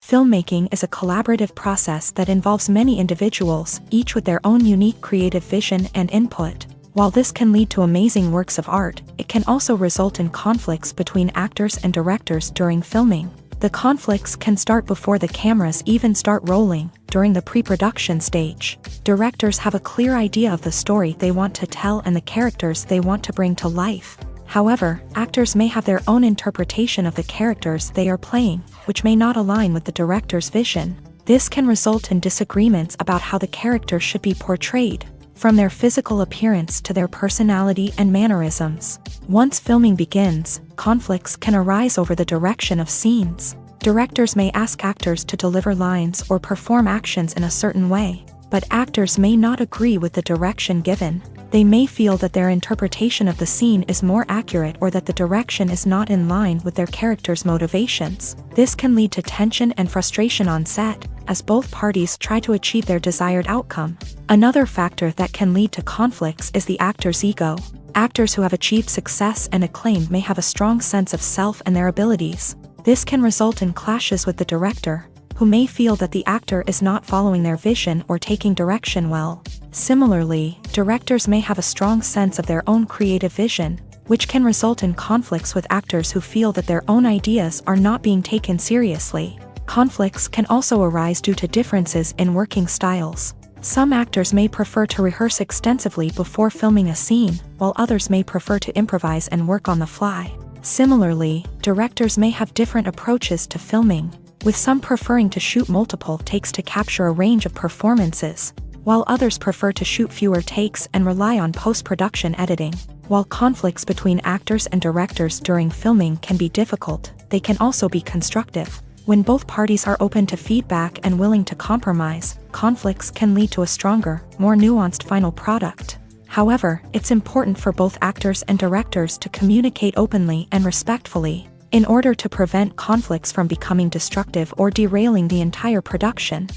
Filmmaking is a collaborative process that involves many individuals, each with their own unique creative vision and input. While this can lead to amazing works of art, it can also result in conflicts between actors and directors during filming. The conflicts can start before the cameras even start rolling, during the pre-production stage. Directors have a clear idea of the story they want to tell and the characters they want to bring to life. However, actors may have their own interpretation of the characters they are playing, which may not align with the director's vision. This can result in disagreements about how the character should be portrayed, from their physical appearance to their personality and mannerisms. Once filming begins, conflicts can arise over the direction of scenes. Directors may ask actors to deliver lines or perform actions in a certain way, but actors may not agree with the direction given. They may feel that their interpretation of the scene is more accurate or that the direction is not in line with their character's motivations. This can lead to tension and frustration on set, as both parties try to achieve their desired outcome. Another factor that can lead to conflicts is the actor's ego. Actors who have achieved success and acclaim may have a strong sense of self and their abilities. This can result in clashes with the director, who may feel that the actor is not following their vision or taking direction well. Similarly, directors may have a strong sense of their own creative vision, which can result in conflicts with actors who feel that their own ideas are not being taken seriously. Conflicts can also arise due to differences in working styles. Some actors may prefer to rehearse extensively before filming a scene, while others may prefer to improvise and work on the fly. Similarly, directors may have different approaches to filming, with some preferring to shoot multiple takes to capture a range of performances, while others prefer to shoot fewer takes and rely on post-production editing. While conflicts between actors and directors during filming can be difficult, they can also be constructive. When both parties are open to feedback and willing to compromise, conflicts can lead to a stronger, more nuanced final product. However, it's important for both actors and directors to communicate openly and respectfully, in order to prevent conflicts from becoming destructive or derailing the entire production.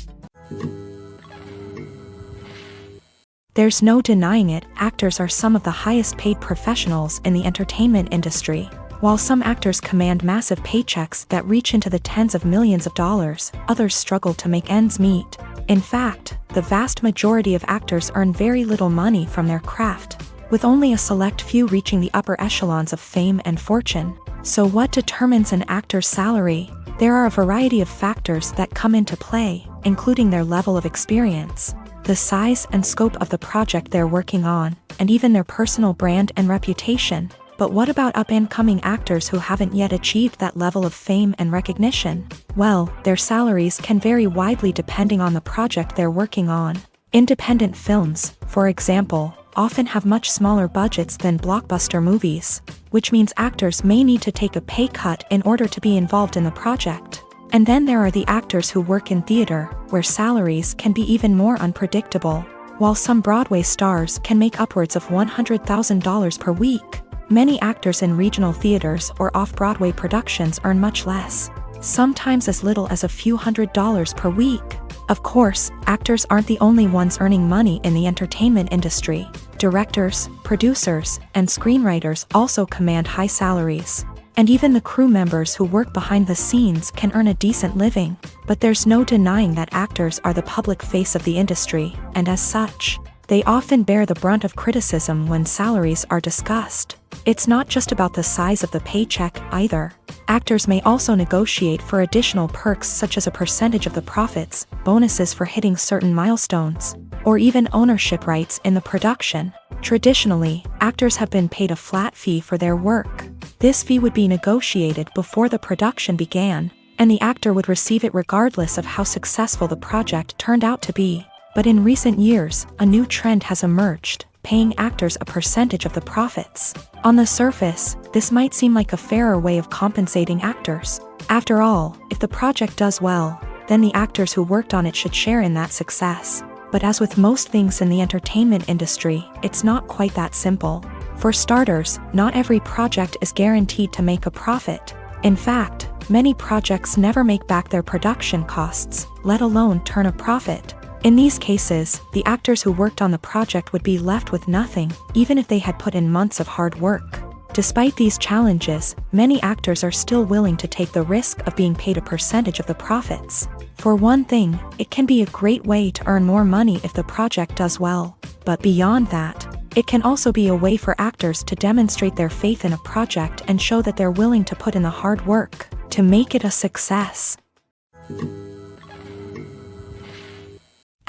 There's no denying it, actors are some of the highest paid professionals in the entertainment industry. While some actors command massive paychecks that reach into the tens of millions of dollars, others struggle to make ends meet. In fact, the vast majority of actors earn very little money from their craft, with only a select few reaching the upper echelons of fame and fortune. So what determines an actor's salary? There are a variety of factors that come into play, including their level of experience, the size and scope of the project they're working on, and even their personal brand and reputation. But what about up-and-coming actors who haven't yet achieved that level of fame and recognition? Well, their salaries can vary widely depending on the project they're working on. Independent films, for example, often have much smaller budgets than blockbuster movies, which means actors may need to take a pay cut in order to be involved in the project. And then there are the actors who work in theater, where salaries can be even more unpredictable. While some Broadway stars can make upwards of $100,000 per week, many actors in regional theaters or off-Broadway productions earn much less, sometimes as little as a few $100s per week. Of course, actors aren't the only ones earning money in the entertainment industry. Directors, producers, and screenwriters also command high salaries. And even the crew members who work behind the scenes can earn a decent living. But there's no denying that actors are the public face of the industry, and as such, they often bear the brunt of criticism when salaries are discussed. It's not just about the size of the paycheck either. Actors may also negotiate for additional perks such as a percentage of the profits, bonuses for hitting certain milestones, or even ownership rights in the production. Traditionally, actors have been paid a flat fee for their work. This fee would be negotiated before the production began, and the actor would receive it regardless of how successful the project turned out to be. But in recent years, a new trend has emerged, paying actors a percentage of the profits. On the surface, this might seem like a fairer way of compensating actors. After all, if the project does well, then the actors who worked on it should share in that success. But as with most things in the entertainment industry, it's not quite that simple. For starters, not every project is guaranteed to make a profit. In fact, many projects never make back their production costs, let alone turn a profit. In these cases, the actors who worked on the project would be left with nothing, even if they had put in months of hard work. Despite these challenges, many actors are still willing to take the risk of being paid a percentage of the profits. For one thing, it can be a great way to earn more money if the project does well. But beyond that, it can also be a way for actors to demonstrate their faith in a project and show that they're willing to put in the hard work to make it a success.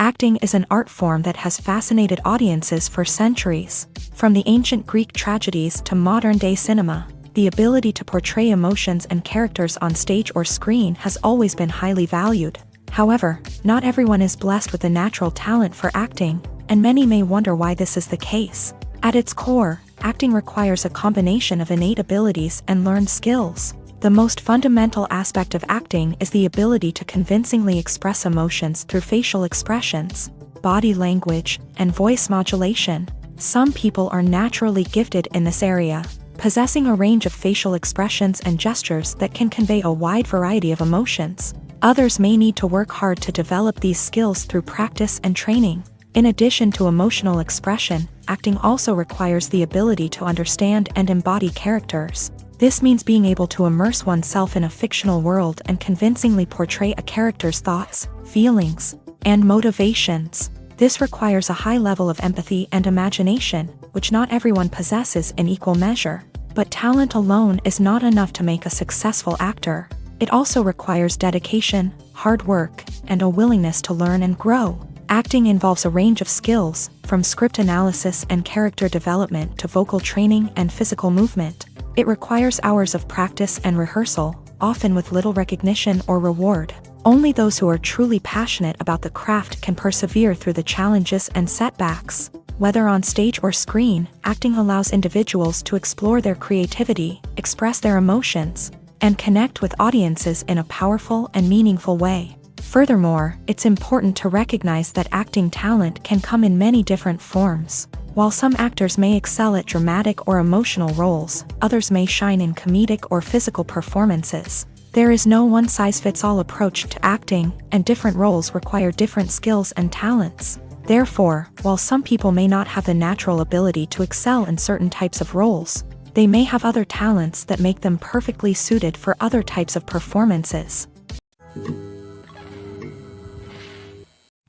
Acting is an art form that has fascinated audiences for centuries. From the ancient Greek tragedies to modern-day cinema, the ability to portray emotions and characters on stage or screen has always been highly valued. However, not everyone is blessed with the natural talent for acting, and many may wonder why this is the case. At its core, acting requires a combination of innate abilities and learned skills. The most fundamental aspect of acting is the ability to convincingly express emotions through facial expressions, body language, and voice modulation. Some people are naturally gifted in this area, possessing a range of facial expressions and gestures that can convey a wide variety of emotions. Others may need to work hard to develop these skills through practice and training. In addition to emotional expression, acting also requires the ability to understand and embody characters. This means being able to immerse oneself in a fictional world and convincingly portray a character's thoughts, feelings, and motivations. This requires a high level of empathy and imagination, which not everyone possesses in equal measure. But talent alone is not enough to make a successful actor. It also requires dedication, hard work, and a willingness to learn and grow. Acting involves a range of skills, from script analysis and character development to vocal training and physical movement. It requires hours of practice and rehearsal, often with little recognition or reward. Only those who are truly passionate about the craft can persevere through the challenges and setbacks. Whether on stage or screen, acting allows individuals to explore their creativity, express their emotions, and connect with audiences in a powerful and meaningful way. Furthermore, it's important to recognize that acting talent can come in many different forms. While some actors may excel at dramatic or emotional roles, others may shine in comedic or physical performances. There is no one-size-fits-all approach to acting, and different roles require different skills and talents. Therefore, while some people may not have the natural ability to excel in certain types of roles, they may have other talents that make them perfectly suited for other types of performances.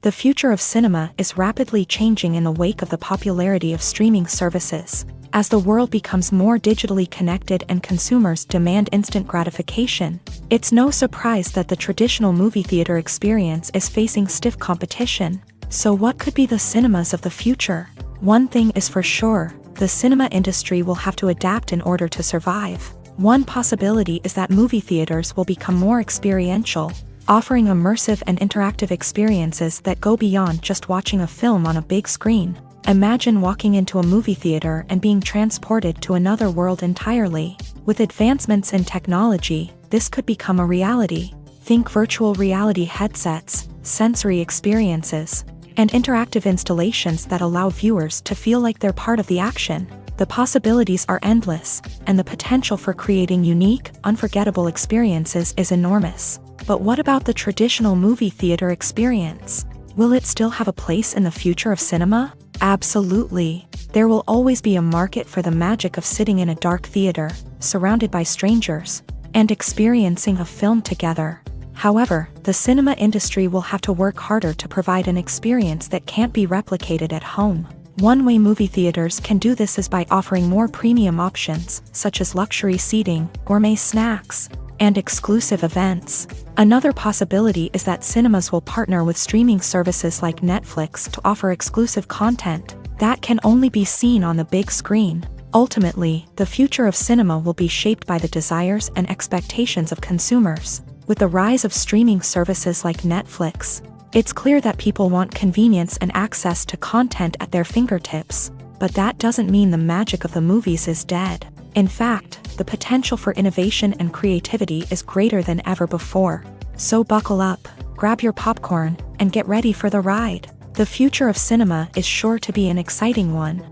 The future of cinema is rapidly changing in the wake of the popularity of streaming services. As the world becomes more digitally connected and consumers demand instant gratification, it's no surprise that the traditional movie theater experience is facing stiff competition. So what could be the cinemas of the future? One thing is for sure, the cinema industry will have to adapt in order to survive. One possibility is that movie theaters will become more experiential, offering immersive and interactive experiences that go beyond just watching a film on a big screen. Imagine walking into a movie theater and being transported to another world entirely. With advancements in technology, this could become a reality. Think virtual reality headsets, sensory experiences, and interactive installations that allow viewers to feel like they're part of the action. The possibilities are endless, and the potential for creating unique, unforgettable experiences is enormous. But what about the traditional movie theater experience? Will it still have a place in the future of cinema? Absolutely. There will always be a market for the magic of sitting in a dark theater, surrounded by strangers, and experiencing a film together. However, the cinema industry will have to work harder to provide an experience that can't be replicated at home. One way movie theaters can do this is by offering more premium options, such as luxury seating, gourmet snacks, and exclusive events. Another possibility is that cinemas will partner with streaming services like Netflix to offer exclusive content that can only be seen on the big screen. Ultimately, the future of cinema will be shaped by the desires and expectations of consumers. With the rise of streaming services like Netflix, it's clear that people want convenience and access to content at their fingertips. But that doesn't mean the magic of the movies is dead. In fact, the potential for innovation and creativity is greater than ever before. So buckle up, grab your popcorn, and get ready for the ride. The future of cinema is sure to be an exciting one.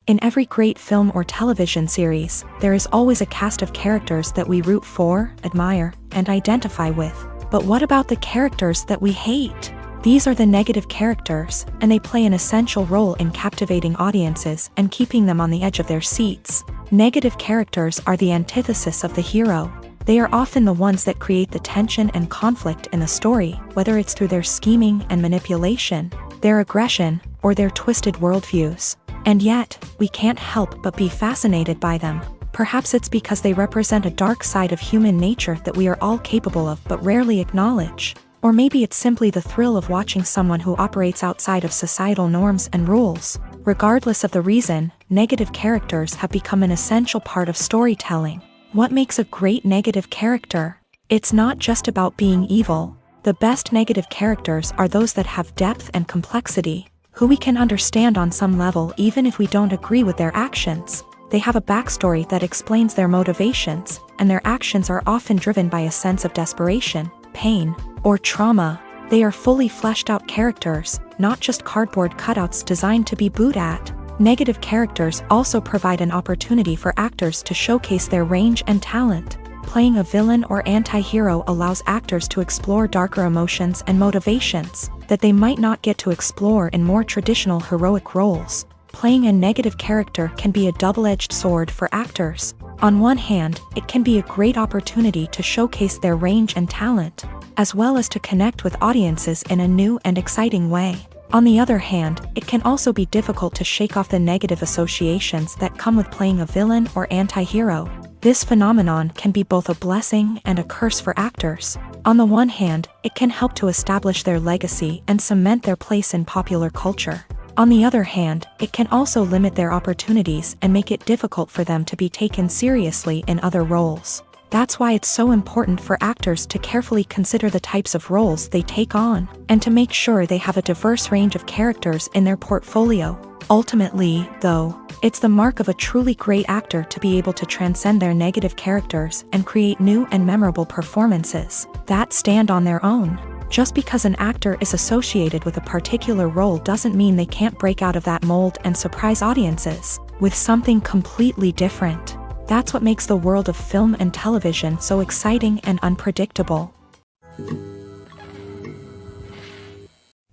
In every great film or television series, there is always a cast of characters that we root for, admire, and identify with. But what about the characters that we hate? These are the negative characters, and they play an essential role in captivating audiences and keeping them on the edge of their seats. Negative characters are the antithesis of the hero. They are often the ones that create the tension and conflict in the story, whether it's through their scheming and manipulation, their aggression, or their twisted worldviews. And yet, we can't help but be fascinated by them. Perhaps it's because they represent a dark side of human nature that we are all capable of but rarely acknowledge. Or maybe it's simply the thrill of watching someone who operates outside of societal norms and rules. Regardless of the reason, negative characters have become an essential part of storytelling. What makes a great negative character? It's not just about being evil. The best negative characters are those that have depth and complexity, who we can understand on some level even if we don't agree with their actions. They have a backstory that explains their motivations, and their actions are often driven by a sense of desperation, pain, or trauma. They are fully fleshed out characters, not just cardboard cutouts designed to be booed at. Negative characters also provide an opportunity for actors to showcase their range and talent. Playing a villain or anti-hero allows actors to explore darker emotions and motivations that they might not get to explore in more traditional heroic roles. Playing a negative character can be a double-edged sword for actors. On one hand, it can be a great opportunity to showcase their range and talent, as well as to connect with audiences in a new and exciting way. On the other hand, it can also be difficult to shake off the negative associations that come with playing a villain or anti-hero. This phenomenon can be both a blessing and a curse for actors. On the one hand, it can help to establish their legacy and cement their place in popular culture. On the other hand, it can also limit their opportunities and make it difficult for them to be taken seriously in other roles. That's why it's so important for actors to carefully consider the types of roles they take on, and to make sure they have a diverse range of characters in their portfolio. Ultimately, though, it's the mark of a truly great actor to be able to transcend their negative characters and create new and memorable performances that stand on their own. Just because an actor is associated with a particular role doesn't mean they can't break out of that mold and surprise audiences with something completely different. That's what makes the world of film and television so exciting and unpredictable.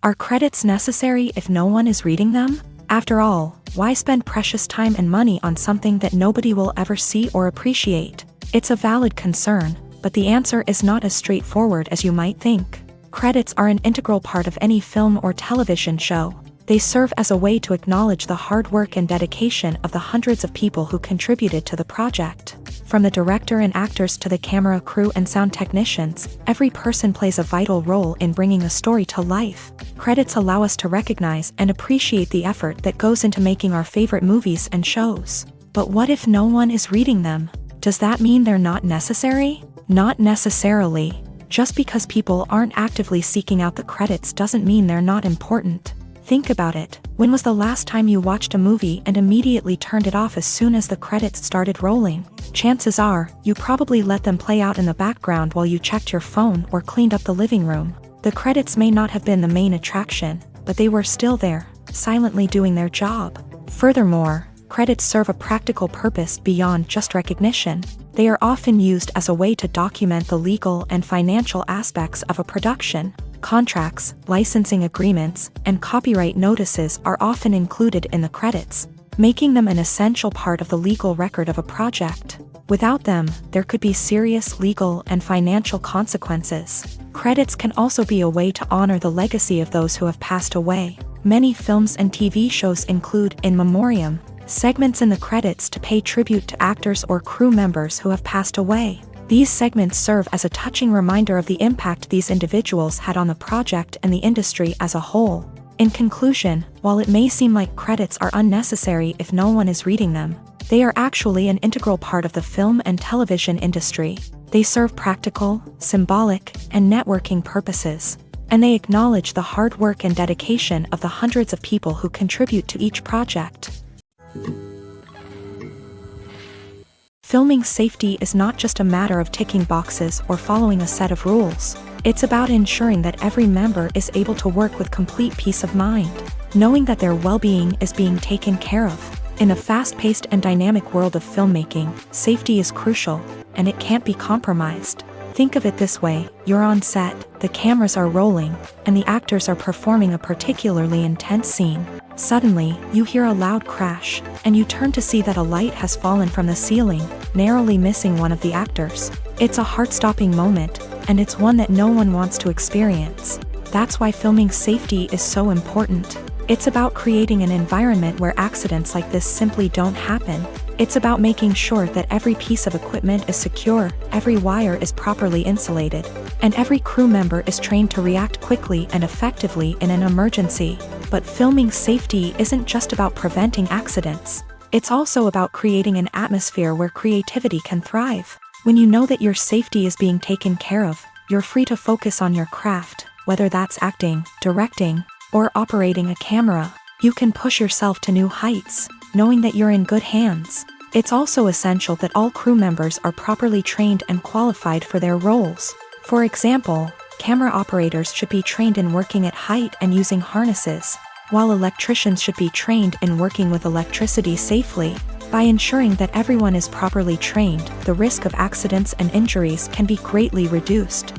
Are credits necessary if no one is reading them? After all, why spend precious time and money on something that nobody will ever see or appreciate? It's a valid concern, but the answer is not as straightforward as you might think. Credits are an integral part of any film or television show. They serve as a way to acknowledge the hard work and dedication of the hundreds of people who contributed to the project. From the director and actors to the camera crew and sound technicians, every person plays a vital role in bringing a story to life. Credits allow us to recognize and appreciate the effort that goes into making our favorite movies and shows. But what if no one is reading them? Does that mean they're not necessary? Not necessarily. Just because people aren't actively seeking out the credits doesn't mean they're not important. Think about it. When was the last time you watched a movie and immediately turned it off as soon as the credits started rolling? Chances are, you probably let them play out in the background while you checked your phone or cleaned up the living room. The credits may not have been the main attraction, but they were still there, silently doing their job. Furthermore, credits serve a practical purpose beyond just recognition. They are often used as a way to document the legal and financial aspects of a production. Contracts, licensing agreements, and copyright notices are often included in the credits, making them an essential part of the legal record of a project. Without them, there could be serious legal and financial consequences. Credits can also be a way to honor the legacy of those who have passed away. Many films and TV shows include in memoriam segments in the credits to pay tribute to actors or crew members who have passed away. These segments serve as a touching reminder of the impact these individuals had on the project and the industry as a whole. In conclusion, while it may seem like credits are unnecessary if no one is reading them, they are actually an integral part of the film and television industry. They serve practical, symbolic, and networking purposes, and they acknowledge the hard work and dedication of the hundreds of people who contribute to each project. Filming safety is not just a matter of ticking boxes or following a set of rules. It's about ensuring that every member is able to work with complete peace of mind, knowing that their well-being is being taken care of. In a fast-paced and dynamic world of filmmaking, safety is crucial, and it can't be compromised. Think of it this way: you're on set, the cameras are rolling, and the actors are performing a particularly intense scene. Suddenly, you hear a loud crash, and you turn to see that a light has fallen from the ceiling, narrowly missing one of the actors. It's a heart-stopping moment, and it's one that no one wants to experience. That's why filming safety is so important. It's about creating an environment where accidents like this simply don't happen. It's about making sure that every piece of equipment is secure, every wire is properly insulated, and every crew member is trained to react quickly and effectively in an emergency. But filming safety isn't just about preventing accidents. It's also about creating an atmosphere where creativity can thrive. When you know that your safety is being taken care of, you're free to focus on your craft, whether that's acting, directing, or operating a camera. You can push yourself to new heights, knowing that you're in good hands. It's also essential that all crew members are properly trained and qualified for their roles. For example, camera operators should be trained in working at height and using harnesses, while electricians should be trained in working with electricity safely. By ensuring that everyone is properly trained, the risk of accidents and injuries can be greatly reduced.